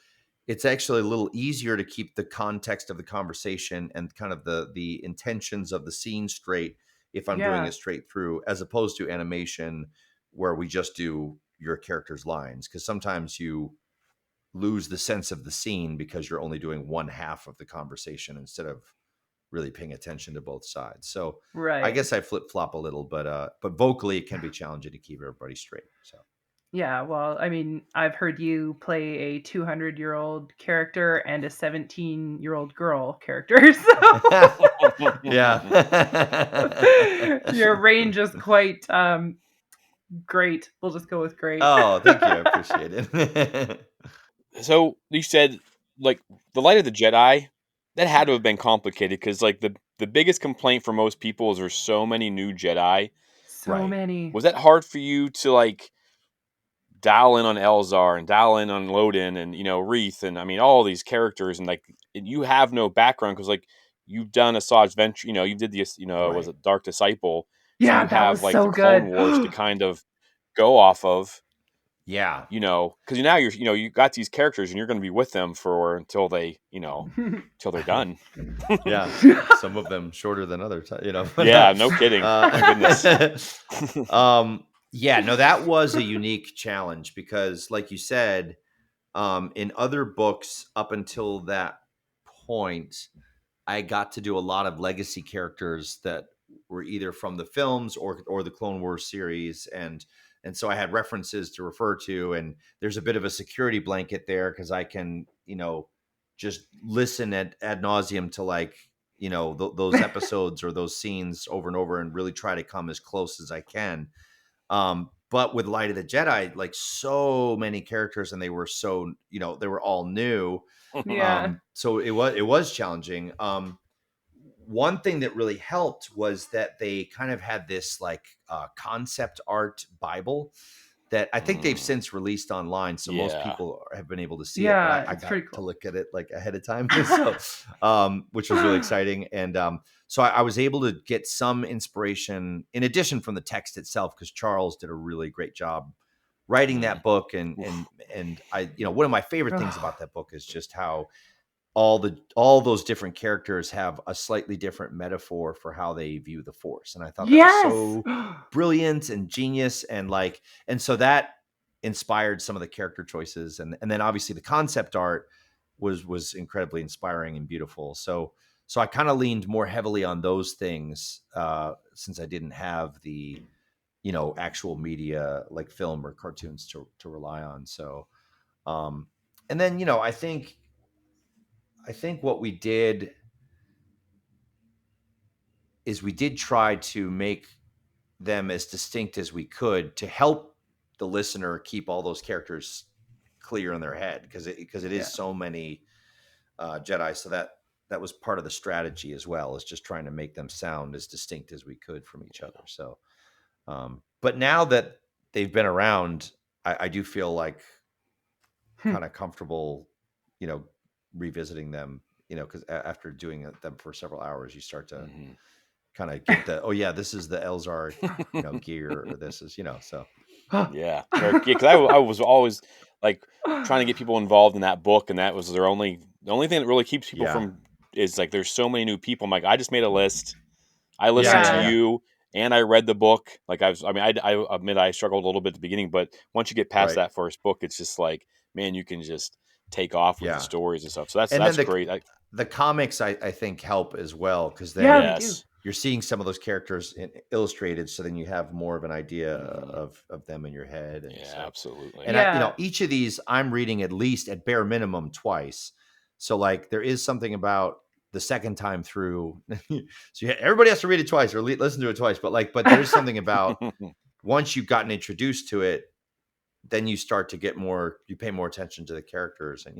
it's actually a little easier to keep the context of the conversation and kind of the intentions of the scene straight if I'm doing it straight through, as opposed to animation where we just do your character's lines. Because sometimes you lose the sense of the scene because you're only doing one half of the conversation instead of really paying attention to both sides. So right. I guess I flip-flop a little, but vocally it can be challenging to keep everybody straight. So Yeah, well, I mean, I've heard you play a 200-year-old character and a 17-year-old girl character. So yeah. your range is quite great. We'll just go with great. Oh, thank you. I appreciate it. So you said, like, the Light of the Jedi, that had to have been complicated because, like, the biggest complaint for most people is there's so many new Jedi. So Right. many. Was that hard for you to, like, dial in on Elzar and dial in on Loden and, Wreath and, I mean, all these characters, and, like, you have no background because, like, you've done Asajj Ventress, you did the, was Right. it Dark Disciple? So Yeah, you that have, was like, so the Clone good. Wars to kind of go off of. Yeah. Because now you got these characters and you're going to be with them for until they, till they're done. Yeah. Some of them shorter than others, Yeah, no kidding. My goodness. Yeah, no, that was a unique challenge because, like you said, in other books up until that point, I got to do a lot of legacy characters that were either from the films or the Clone Wars series, and so I had references to refer to, and there's a bit of a security blanket there because I can just listen ad nauseum to, like, those episodes or those scenes over and over and really try to come as close as I can. But with Light of the Jedi, like, so many characters, and they were so, they were all new. Yeah. So it was challenging. One thing that really helped was that they kind of had this, like, concept art Bible that I think they've since released online, so most Yeah. people have been able to see Yeah, it. But I it's got pretty to cool. look at it, like, ahead of time, so which was really exciting. And so I was able to get some inspiration in addition from the text itself, because Charles did a really great job writing that book. And I, one of my favorite things about that book is just how all those different characters have a slightly different metaphor for how they view the Force. And I thought that was so brilliant and genius, and so that inspired some of the character choices, and then obviously the concept art was incredibly inspiring and beautiful. So I kind of leaned more heavily on those things since I didn't have the actual media like film or cartoons to rely on. So and then I think what we did is we did try to make them as distinct as we could to help the listener keep all those characters clear in their head, because it is so many Jedi. So that was part of the strategy as well, is just trying to make them sound as distinct as we could from each other. So, but now that they've been around, I do feel like kind of comfortable, revisiting them, because after doing them for several hours, you start to kind of get the, oh yeah, this is the Elzar, gear, or this is, so. Yeah, because I was always, like, trying to get people involved in that book, and that was the only thing that really keeps people from is, like, there's so many new people. I'm like, I just made a list. I listened to you, and I read the book. Like, I admit I struggled a little bit at the beginning, but once you get past that first book, it's just like, man, you can just take off with the stories and stuff. So that's great. The comics, I think, help as well, because then they do. You're seeing some of those characters illustrated, so then you have more of an idea of them in your head. And absolutely. And each of these I'm reading at least at bare minimum twice. So, like, there is something about the second time through. So everybody has to read it twice or listen to it twice. But there's something about once you've gotten introduced to it, then you start to you pay more attention to the characters, and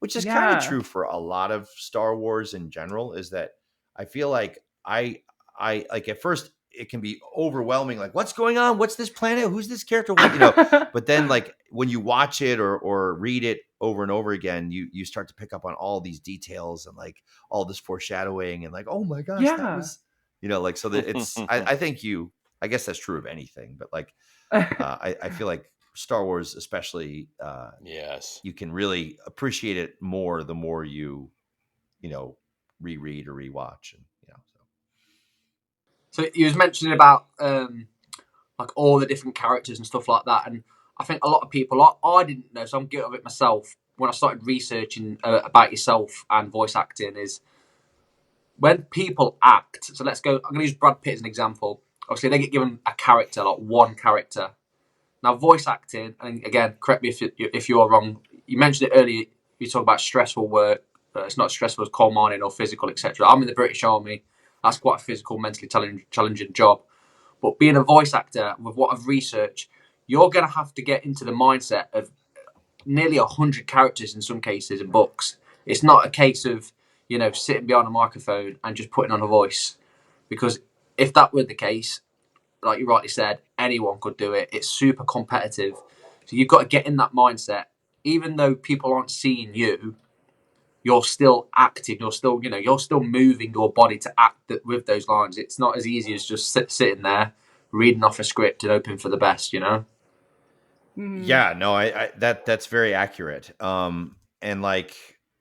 which is kind of true for a lot of Star Wars in general, is that I feel like I like at first it can be overwhelming, like what's going on, what's this planet, who's this character, but then like when you watch it or read it over and over again, you start to pick up on all these details and like all this foreshadowing and like, oh my gosh, that was like, so that it's I think I guess that's true of anything, but like I feel like Star Wars especially, yes, you can really appreciate it more the more you reread or rewatch, and So you was mentioning about like all the different characters and stuff like that, and I think a lot of people, I didn't know, so I'm guilty of it myself. When I started researching about yourself and voice acting, is when people act. So let's go. I'm going to use Brad Pitt as an example. Obviously, they get given a character, like one character. Now, voice acting, and again, correct me if you are wrong. You mentioned it earlier. You talk about stressful work. It's not stressful as coal mining or physical, etc. I'm in the British Army. That's quite a physical, mentally challenging job. But being a voice actor, with what I've researched, you're going to have to get into the mindset of nearly 100 characters in some cases in books. It's not a case of, sitting behind a microphone and just putting on a voice. Because if that were the case, like you rightly said, anyone could do it. It's super competitive. So you've got to get in that mindset. Even though people aren't seeing you, you're still acting. You're still moving your body to act with those lines. It's not as easy as just sitting there, reading off a script and hoping for the best, Yeah, no, I that's very accurate. And like,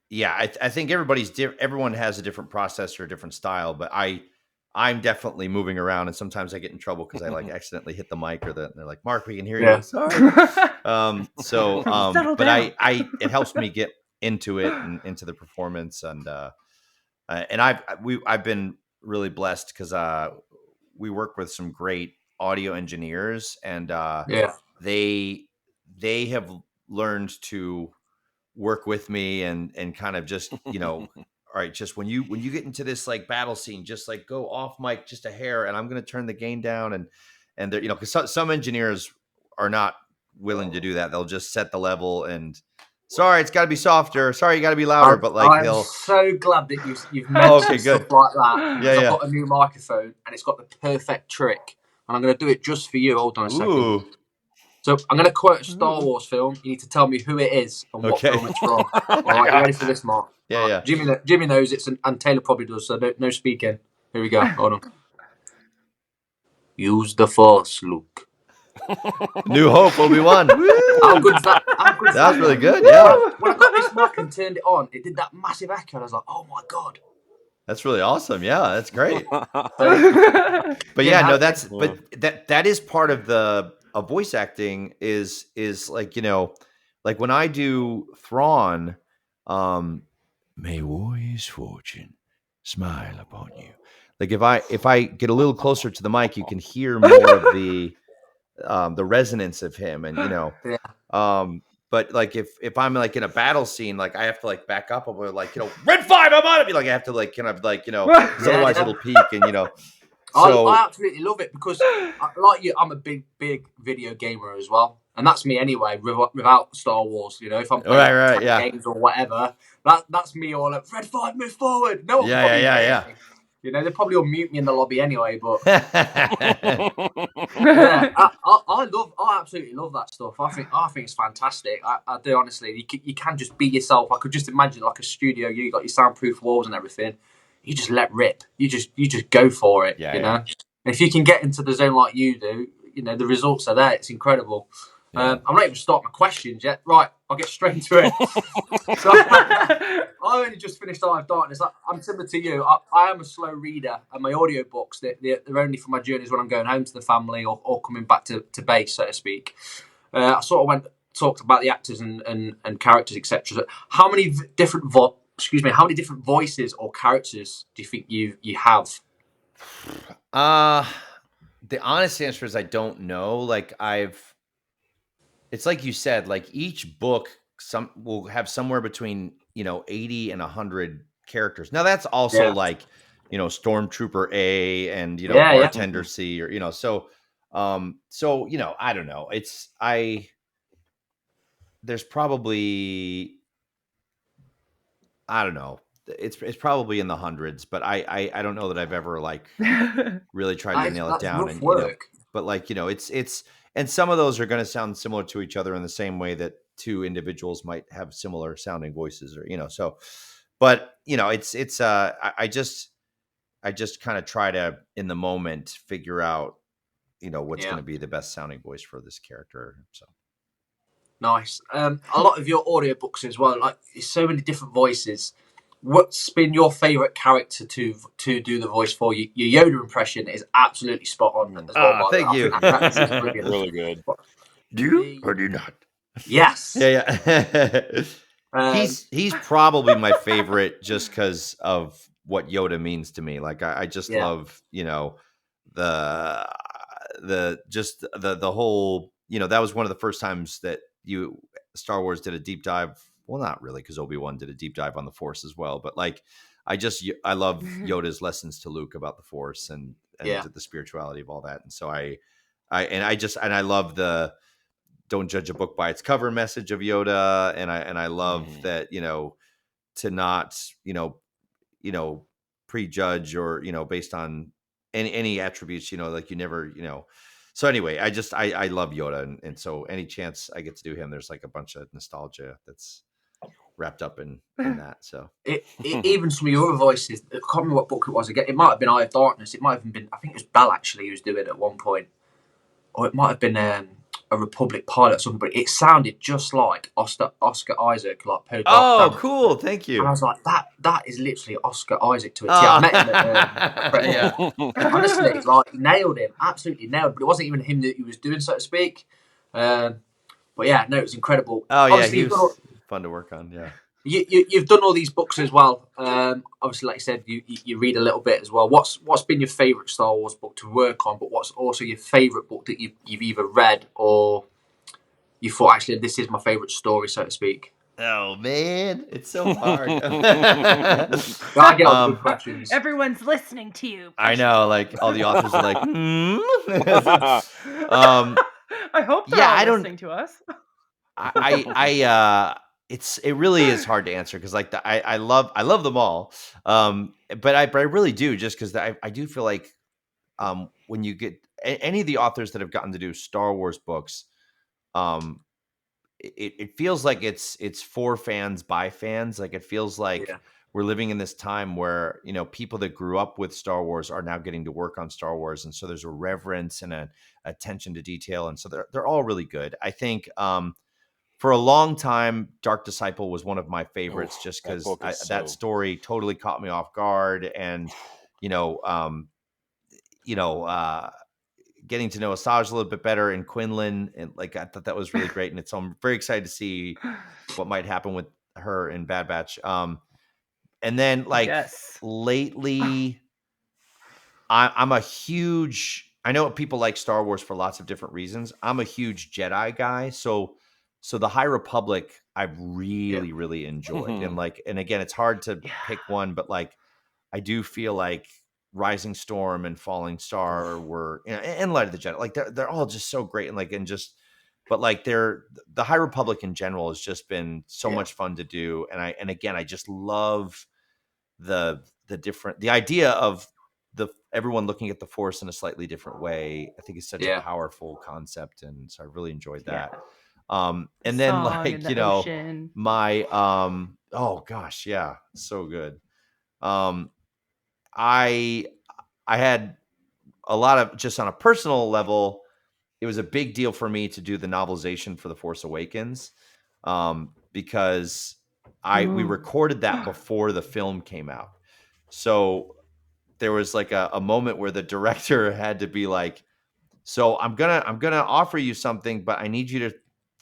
yeah, I think everyone has a different process or a different style, but I'm definitely moving around, and sometimes I get in trouble because I like accidentally hit the mic, they're like, Mark, we can hear you. Sorry. But it helps me get into it and into the performance, and I've been really blessed because we work with some great audio engineers, and they have learned to work with me and kind of just all right, just when you get into this like battle scene, just like go off mic just a hair, and I'm going to turn the gain down, and they're because some engineers are not willing to do that. They'll just set the level and sorry, it's got to be softer. Sorry, you got to be louder. But like I'm so glad that you've mentioned stuff like that. Yeah, I've got a new microphone and it's got the perfect trick, and I'm going to do it just for you. Hold on a second. Ooh. So I'm going to quote a Star Wars film. You need to tell me who it is and what film it's from. All right, you ready for this, Mark? Yeah. Jimmy knows it's, and Taylor probably does. So no speaking. Here we go. Hold on. Use the Force, Luke. New Hope, Obi-Wan. How good's that? That was really good. Yeah. When I got this mic and turned it on, it did that massive echo, and I was like, "Oh my god!" That's really awesome. Yeah, that's great. But yeah, no, that is part of a voice acting is like, like when I do Thrawn, may warrior's fortune smile upon you. Like if I get a little closer to the mic, you can hear more of the resonance of him, and but like if I'm like in a battle scene, like I have to like back up over like Red 5, I'm on it. Like I have to like kind of like because otherwise it'll peak, and So I absolutely love it because, like you, I'm a big video gamer as well, and that's me anyway. Without Star Wars, if I'm playing games or whatever, that's me all like Red 5, move forward. No one yeah. They'll probably all mute me in the lobby anyway, but I absolutely love that stuff. I think it's fantastic. I do, honestly. You can just be yourself. I could just imagine like a studio. You got your soundproof walls and everything. You just let rip. You just go for it. And if you can get into the zone like you do, the results are there. It's incredible. I'm not even starting my questions yet. Right, I'll get straight into it. So, I only just finished Eye of Darkness. I'm similar to you. I am a slow reader, and my audiobooks, they're only for my journeys when I'm going home to the family or coming back to base, so to speak. I sort of talked about the actors and characters, etc. So how many different voices or characters do you think you have? The honest answer is I don't know. Like it's like you said, like each book will have somewhere between 80 and 100 characters. Now that's also like Stormtrooper A and Bartender C, or so I don't know. there's probably, I don't know, it's probably in the hundreds, but I don't know that I've ever like really tried to nail it That's down. rough And work. but like it's and some of those are going to sound similar to each other in the same way that two individuals might have similar sounding voices, or so. But it's I just kind of try to in the moment figure out what's going to be the best sounding voice for this character. So Nice. A lot of your audiobooks as well, like there's so many different voices. What's been your favourite character to do the voice for you? Your Yoda impression is absolutely spot on as well. By the thank way. you. I think that is brilliant. Really good. Do you or do you not? Yes. Yeah. He's probably my favorite just because of what Yoda means to me. Like I just love, the the whole, that was one of the first times that Star Wars did a deep dive. Well, not really, because Obi-Wan did a deep dive on the Force as well. But like, I love Yoda's lessons to Luke about the Force and the spirituality of all that. And so I love the don't judge a book by its cover message of Yoda. And I love that, to not, prejudge or, based on any attributes, like you never, so anyway, I love Yoda. And so any chance I get to do him, there's like a bunch of nostalgia that's wrapped up in that. So even some of your other voices, I can't remember what book it was again. It might have been Eye of Darkness. It might have been, I think it was Bell actually who was doing it at one point. Or it might have been a Republic pilot or something, but it sounded just like Oscar Isaac, like Poe. Oh, cool! Thank you. And I was like, that is literally Oscar Isaac to a T. I met him at honestly, like nailed him, absolutely nailed. But it wasn't even him that he was doing, so to speak. But yeah, no, it was incredible. Oh yeah, he was fun to work on. Yeah. You've done all these books as well. Obviously, like you said, you read a little bit as well. What's been your favourite Star Wars book to work on? But what's also your favourite book that you've either read or you thought, actually, this is my favourite story, so to speak? Oh man, it's so hard. I get all the good questions. Everyone's listening to you. I know, like all the authors are like, I hope they're all listening to us. It really is hard to answer because like I love them all, but I really do, just because I do feel like when you get any of the authors that have gotten to do Star Wars books, it feels like it's for fans by fans. Like it feels like we're living in this time where people that grew up with Star Wars are now getting to work on Star Wars, and so there's a reverence and a attention to detail, and so they're all really good. I think. For a long time, Dark Disciple was one of my favorites, just because that story totally caught me off guard, and getting to know Asajj a little bit better and Quinlan, and like I thought that was really great, and so I'm very excited to see what might happen with her in Bad Batch. And then lately, I'm a huge. I know people like Star Wars for lots of different reasons. I'm a huge Jedi guy, so the High Republic I've really enjoyed. And again, it's hard to pick one, but like I do feel like Rising Storm and Falling Star were and Light of the Jedi, like they're all just so great, but like the High Republic in general has just been so much fun to do. And again, I just love the idea of everyone looking at the Force in a slightly different way. I think it's such a powerful concept, and so I really enjoyed that. And then like ocean. My oh gosh, yeah, so good. I had a lot of, just on a personal level, it was a big deal for me to do the novelization for The Force Awakens, because we recorded that before the film came out. So there was like a moment where the director had to be like, so I'm gonna offer you something, but I need you to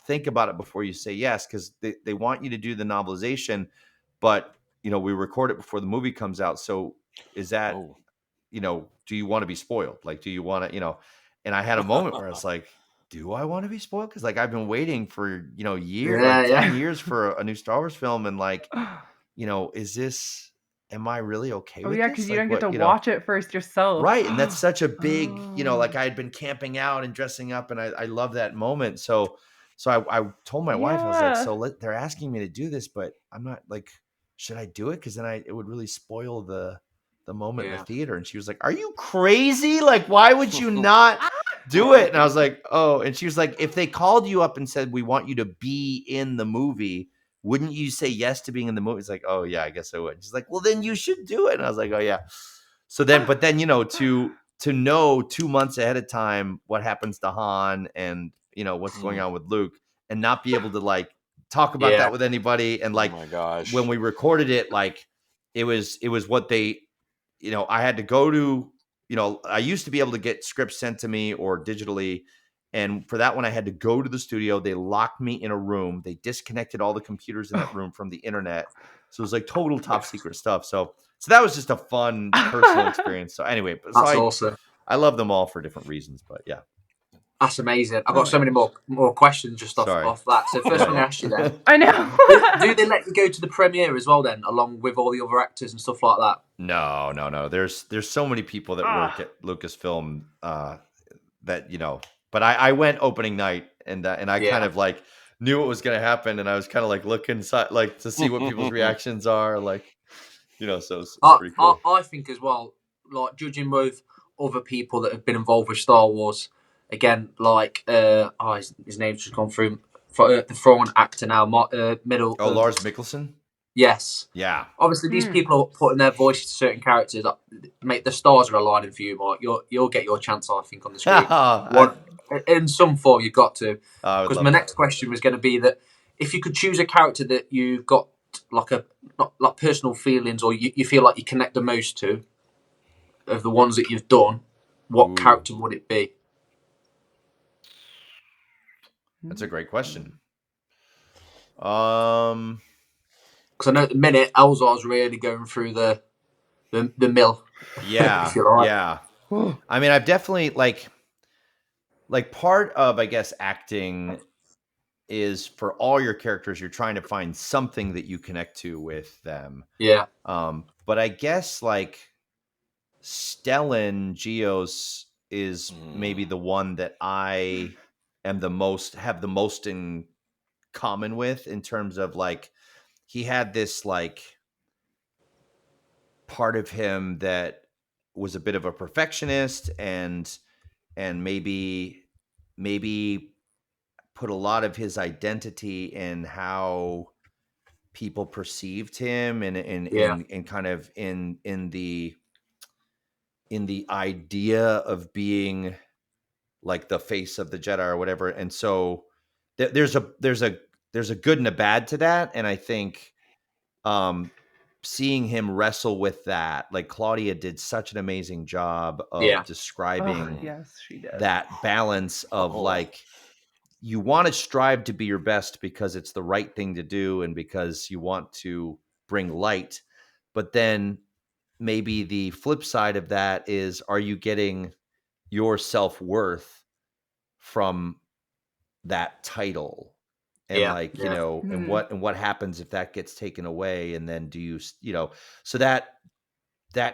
think about it before you say yes, because they want you to do the novelization, but we record it before the movie comes out. So is that do you want to be spoiled? Like, do you want to And I had a moment where I was like, do I want to be spoiled? Because like I've been waiting for years, 10 years for a new Star Wars film, and like is this? Am I really okay with this? Because you don't get to watch it first yourself. Right. And that's such a big, like I had been camping out and dressing up, and I love that moment. So So I told my wife, I was like, Yeah. so they're asking me to do this, but I'm not like, should I do it? Because then it would really spoil the moment in the theater. And she was like, are you crazy? Like, why would you not do it? And I was like, oh. And she was like, if they called you up and said, we want you to be in the movie, wouldn't you say yes to being in the movie? It's like, oh yeah, I guess I would. She's like, well, then you should do it. And I was like, oh yeah. So then, but then, to know 2 months ahead of time what happens to Han and, what's going on with Luke, and not be able to like talk about that with anybody. And like, oh my gosh, when we recorded it, like it was what they, I had to go to, I used to be able to get scripts sent to me or digitally. And for that one, I had to go to the studio. They locked me in a room. They disconnected all the computers in that room from the internet. So it was like total top secret stuff. So that was just a fun personal experience. So anyway, That's awesome. I love them all for different reasons, but yeah. That's amazing. I've got so many more questions just off that. So first one I asked you then. I know. do they let you go to the premiere as well then, along with all the other actors and stuff like that? No. There's so many people that work at Lucasfilm that, but I went opening night and I kind of like knew what was going to happen. And I was kind of like looking like to see what people's reactions are. Like, so it's pretty cool. I think as well, like judging with other people that have been involved with Star Wars, again, like his name's just gone through the foreign actor now, middle. Lars Mikkelsen. Yes. Yeah. Obviously, these people are putting their voice to certain characters. Mate, the stars are aligning for you, Mark. You'll get your chance, I think, on the screen. In some form, you've got to. Because my next question was going to be that if you could choose a character that you've got like not personal feelings or you feel like you connect the most to, of the ones that you've done, what character would it be? That's a great question. Because I know at the minute Elzar's really going through the mill. Yeah, yeah. I mean, I've definitely like part of, I guess, acting is for all your characters, you're trying to find something that you connect to with them. Yeah. But I guess like Stellan Geos is maybe the one that I have the most in common with, in terms of like, he had this like part of him that was a bit of a perfectionist and maybe put a lot of his identity in how people perceived him and kind of in the idea of being like the face of the Jedi or whatever. And so there's a good and a bad to that. And I think seeing him wrestle with that, like Claudia did such an amazing job of describing she did. that balance of like, you want to strive to be your best because it's the right thing to do and because you want to bring light. But then maybe the flip side of that is, are you getting your self-worth from that title? And and what happens if that gets taken away? And then do you, so that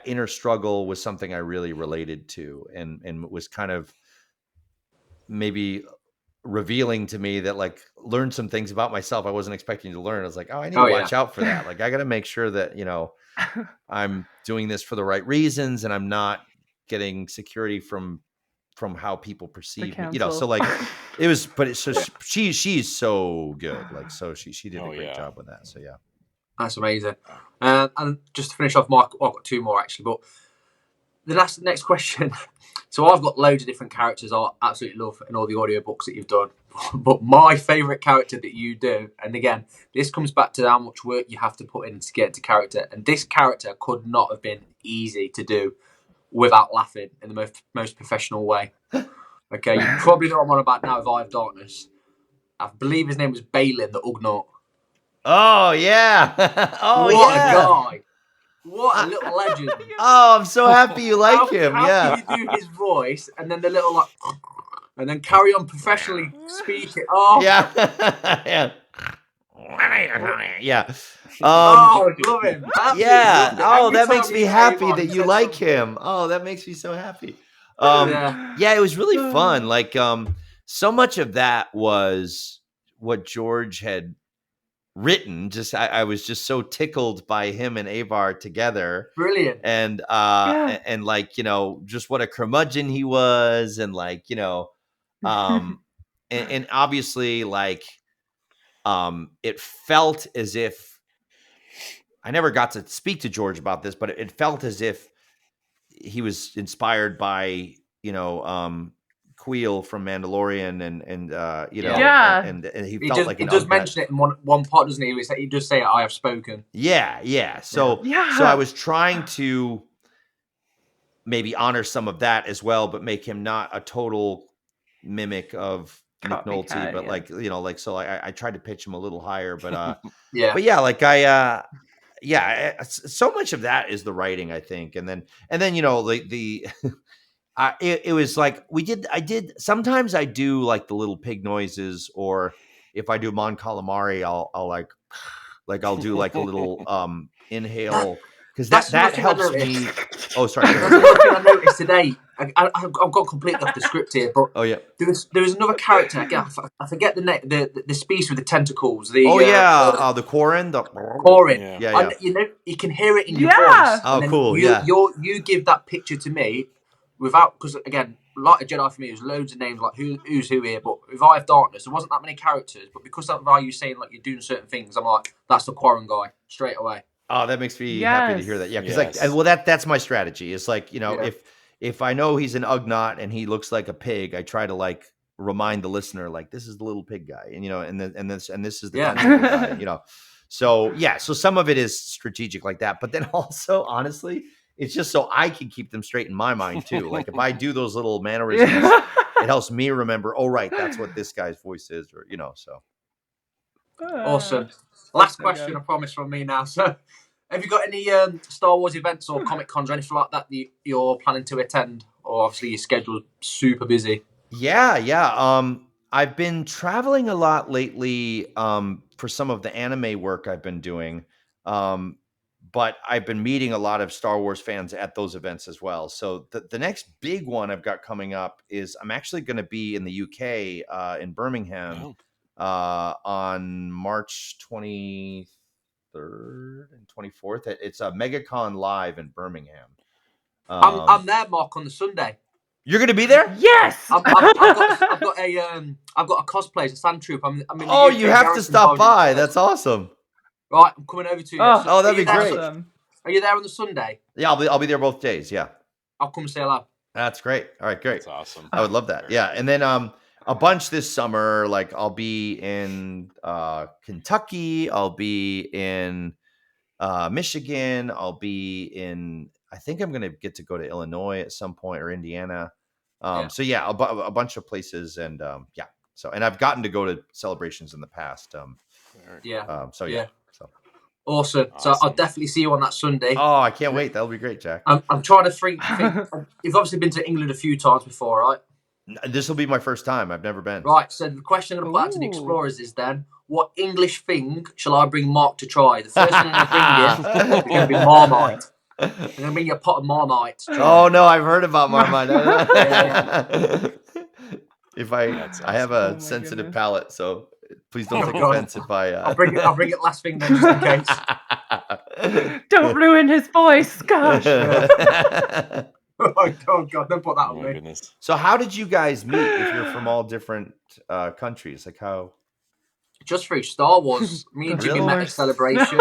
inner struggle was something I really related to and was kind of maybe revealing to me, that like learned some things about myself I wasn't expecting to learn. I was like, I need to watch out for that. Like, I got to make sure that, I'm doing this for the right reasons and I'm not getting security from how people perceive me, so like it was, but it's so she's so good. Like, so she did a great job with that. So yeah. That's amazing. And just to finish off, Mark, I've got two more actually, but the next question. So I've got loads of different characters I absolutely love in all the audiobooks that you've done. But my favourite character that you do, and again, this comes back to how much work you have to put in to get into character. And this character could not have been easy to do without laughing in the most professional way. Okay, you probably know what I'm on about now with Eye of Darkness. I believe his name was Balin the Ugnaught. Oh, yeah. What a guy. What a little legend. Oh, I'm so happy you like him. How can you do his voice and then the little like, and then carry on professionally speaking? Oh, yeah. Yeah. I love him. Yeah. Oh, that makes me happy that you like him. Oh, that makes me so happy. Yeah, it was really fun. Like, so much of that was what George had written. Just I was just so tickled by him and Avar together. Brilliant. And and like, just what a curmudgeon he was, and like, and obviously like it felt as if I never got to speak to George about this, but it felt as if he was inspired by, Queel from Mandalorian, and Yeah. and he He felt like he an does Ugnaught. mention it in one part, doesn't he? He does say, "I have spoken." Yeah. So I was trying to maybe honor some of that as well, but make him not a total mimic of Nick Nolte, Copycat, but yeah. so I tried to pitch him a little higher, but Yeah. but yeah, like so much of that is the writing, I think, and then the it was like sometimes I do like the little pig noises, or if I do Mon Calamari, I'll like I'll do like a little inhale, because That's that another thing I helps noticed. me. Oh, sorry. That's another thing I noticed today. I've got completely off the script here, but Oh yeah. there was another character. I forget the name. The species with the tentacles. The The Quarren. Corin. Yeah. Yeah. You can hear it in your Yeah. voice. Oh, and then cool, You, yeah. you give that picture to me without, because again, like a Jedi for me, there's loads of names like who's who here. But with Eye of Darkness, there wasn't that many characters. But because of you saying like you're doing certain things, I'm like, that's the Quarren guy straight away. Oh, that makes me happy to hear that. Yeah, because Yes. that's my strategy. It's like, Yeah. if I know he's an Ugnaught and he looks like a pig, I try to like remind the listener, like, this is the little pig guy, and this is the Yeah. tentacle guy, So yeah, so some of it is strategic like that, but then also, honestly, it's just so I can keep them straight in my mind too. Like if I do those little mannerisms, it helps me remember. Oh, right, that's what this guy's voice is, or So Awesome. Last so question, good. I promise, from me now. So, have you got any Star Wars events or Comic Cons or anything like that you're planning to attend? Or obviously your schedule's super busy. Yeah. I've been traveling a lot lately for some of the anime work I've been doing. But I've been meeting a lot of Star Wars fans at those events as well. So the next big one I've got coming up is I'm actually going to be in the UK in Birmingham on March 23rd and 24th. It's a MegaCon Live in Birmingham. I'm there, Mark, on the Sunday. You're going to be there? Yes. I've got a cosplay as a sand troop. I'm in the UK You have to Garrison stop College in by. Perth. That's awesome. Right, I'm coming over to you. Oh, that'd be great. Awesome. Are you there on the Sunday? Yeah, I'll be there both days. Yeah. I'll come say hello. That's great. All right, great. That's awesome. I would love that. Yeah. And then a bunch this summer, like I'll be in Kentucky, I'll be in Michigan, I'll be in, I think I'm going to get to go to Illinois at some point, or Indiana. So yeah, a bunch of places, and yeah. So, and I've gotten to go to celebrations in the past. So yeah. So awesome. So I'll definitely see you on that Sunday. Oh, I can't wait. That'll be great, Jack. I'm trying to think. You've obviously been to England a few times before, right? This will be my first time. I've never been. Right. So the question I'm going to put out to the explorers is then, what English thing shall I bring Mark to try? The first thing I bring in is going to be Marmite. I'm going to bring you a pot of Marmite. Oh no, I've heard about Marmite. If I have a sensitive palate, so please don't take offense if I. I'll bring it last thing then, just in case. Don't ruin his voice, gosh. Oh God! Don't put that on me. Goodness. So, how did you guys meet? If you're from all different countries, like how? Just through Star Wars. Me and Jimmy met at Celebration.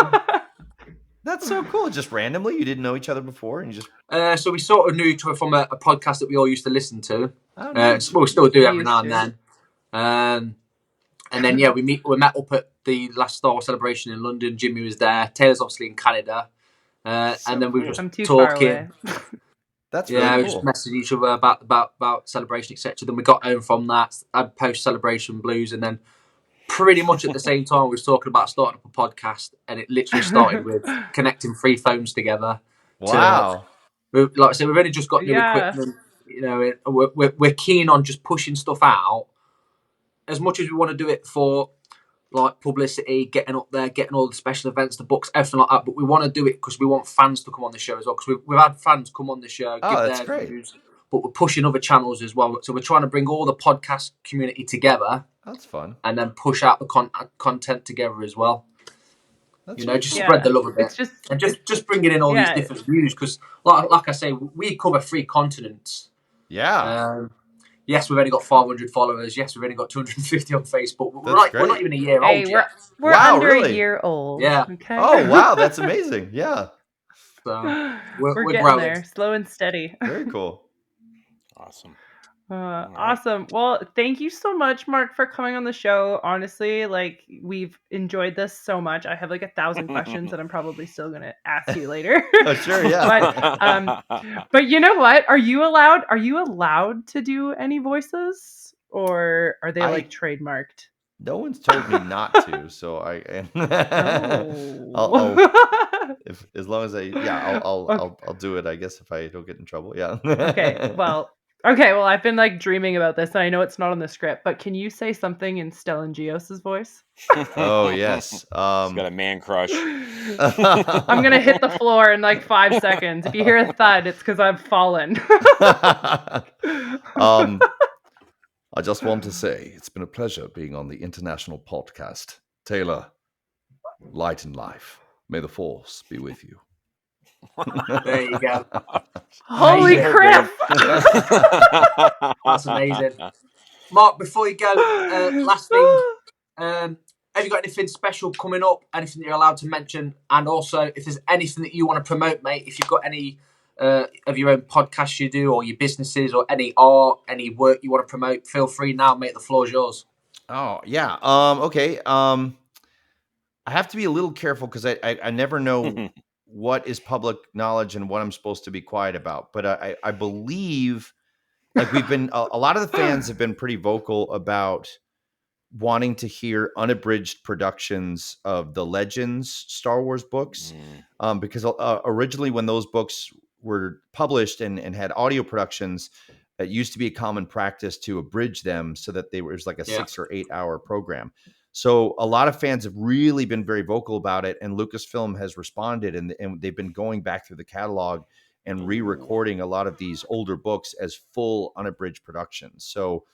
That's so cool. Just randomly, you didn't know each other before, and you just. So we sort of knew each other from a podcast that we all used to listen to. Oh, nice. We still do every now and then. And then we met up at the last Star Wars Celebration in London. Jimmy was there. Taylor's obviously in Canada. And then we were just talking. That's really cool. We just messaged each other about Celebration, etc. Then we got home from that. I'd post Celebration Blues, and then pretty much at the same time we was talking about starting up a podcast, and it literally started with connecting 3 phones together. Wow! Like I said, we've only just got new equipment. We're keen on just pushing stuff out as much as we want to do it for like publicity, getting up there, getting all the special events, the books, everything like that. But we want to do it because we want fans to come on the show as well. Because we've had fans come on the show, give their views, but we're pushing other channels as well. So we're trying to bring all the podcast community together That's fun. and then push out the content together as well. That's You know, really just cool. spread the love a bit. It's just and just bringing in all these different views, because like I say, we cover 3 continents. Yeah. Yes, we've only got 500 followers. Yes, we've only got 250 on Facebook. But That's we're not even a year Hey, old yet. we're Wow, under really? a year old. Yeah. Okay. Oh, wow. That's amazing. Yeah. So we're getting growing there, slow and steady. Very cool. Awesome. Awesome. Well, thank you so much, Mark, for coming on the show. Honestly, like, we've enjoyed this so much. I have like 1,000 questions that I'm probably still gonna ask you later. Oh, sure, yeah. But you know what? Are you allowed to do any voices, or are they like trademarked? No one's told me not to, so if as long as I'll do it, I guess, if I don't get in trouble. Yeah. Okay. Well, I've been like dreaming about this, and I know it's not on the script, but can you say something in Stellan Gios's voice? Oh yes. He's got a man crush. I'm gonna hit the floor in like 5 seconds. If you hear a thud, it's because I've fallen. I just want to say it's been a pleasure being on the international podcast. Taylor, light and life. May the force be with you. There you go. Holy crap! That's amazing. Mark, before you go, last thing, have you got anything special coming up? Anything that you're allowed to mention? And also, if there's anything that you want to promote, mate, if you've got any of your own podcasts you do, or your businesses, or any art, any work you want to promote, feel free now, mate. The floor is yours. Oh, yeah. Okay. I have to be a little careful because I never know what is public knowledge and what I'm supposed to be quiet about. But I believe, like, we've been a lot of the fans have been pretty vocal about wanting to hear unabridged productions of the Legends Star Wars books, because originally when those books were published and had audio productions, it used to be a common practice to abridge them so that it was like a 6 or 8 hour program. So a lot of fans have really been very vocal about it, and Lucasfilm has responded, and they've been going back through the catalog and re-recording a lot of these older books as full unabridged productions. So,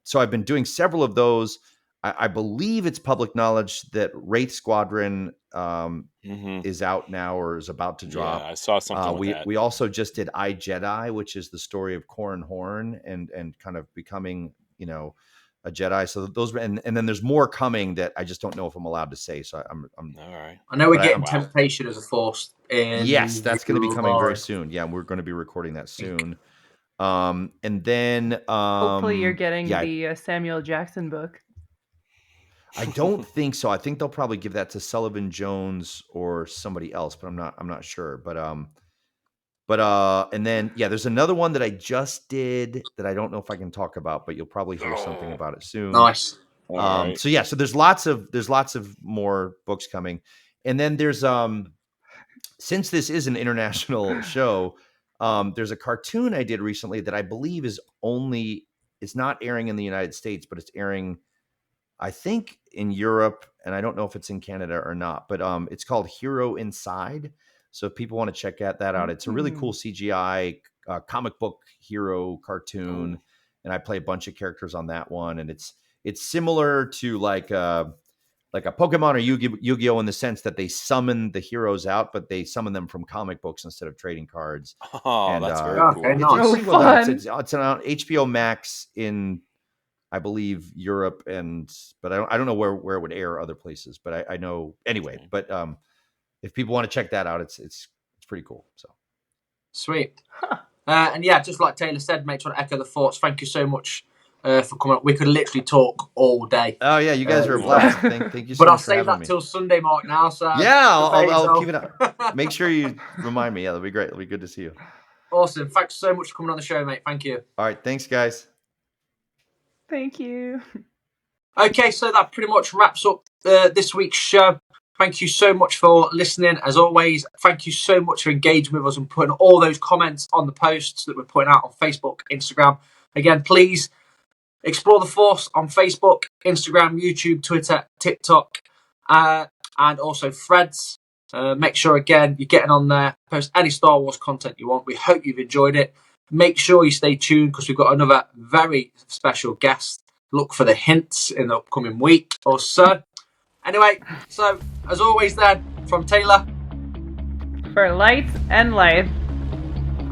so I've been doing several of those. I believe it's public knowledge that Wraith Squadron is out now or is about to drop. Yeah, I saw something with that. We also just did I, Jedi, which is the story of Corran Horn and kind of becoming, a Jedi. So those, and then there's more coming that I just don't know if I'm allowed to say. So I'm all right. I know we're getting Temptation as a Force. Yes, that's going to be coming very soon. Yeah, we're going to be recording that soon. And then hopefully you're getting the Samuel Jackson book. I don't think so. I think they'll probably give that to Sullivan Jones or somebody else, but I'm not sure. But and then there's another one that I just did that I don't know if I can talk about, but you'll probably hear something about it soon. Nice. So there's lots of more books coming. And then there's since this is an international show, there's a cartoon I did recently that I believe is not airing in the United States, but it's airing, I think, in Europe, and I don't know if it's in Canada or not, but it's called Hero Inside. So if people want to check that out, it's a really cool CGI comic book hero cartoon, and I play a bunch of characters on that one, and it's similar to like a Pokemon or Yu-Gi-Oh in the sense that they summon the heroes out, but they summon them from comic books instead of trading cards. Oh, and, that's very cool. Okay, nice. It's really well done. It's on HBO Max in, I believe, Europe, but I don't know where it would air other places, but I know anyway. But if people want to check that out, it's pretty cool. So sweet. And just like Taylor said, mate, trying to echo the thoughts. Thank you so much for coming up. We could literally talk all day. Oh yeah, you guys are a blast. Thank you so but much. I'll save that till Sunday, Mark. Now, so I'll keep it up. Make sure you remind me. Yeah, that'll be great. It'll be good to see you. Awesome. Thanks so much for coming on the show, mate. Thank you. All right, thanks, guys. Thank you. Okay, so that pretty much wraps up this week's show. Thank you so much for listening. As always, thank you so much for engaging with us and putting all those comments on the posts that we're putting out on Facebook, Instagram. Again, please explore the Force on Facebook, Instagram, YouTube, Twitter, TikTok, and also Threads. Make sure, again, you're getting on there. Post any Star Wars content you want. We hope you've enjoyed it. Make sure you stay tuned because we've got another very special guest look for the hints in the upcoming week or so. Anyway, so as always then, from Taylor. For light and life.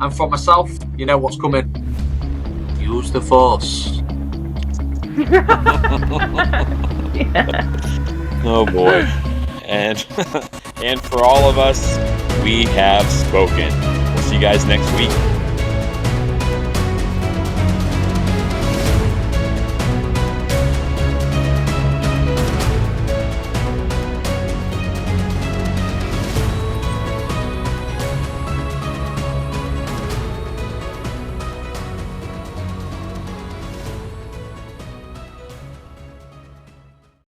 And from myself, you know what's coming. Use the force. Yeah. Oh boy. And and for all of us, we have spoken. We'll see you guys next week.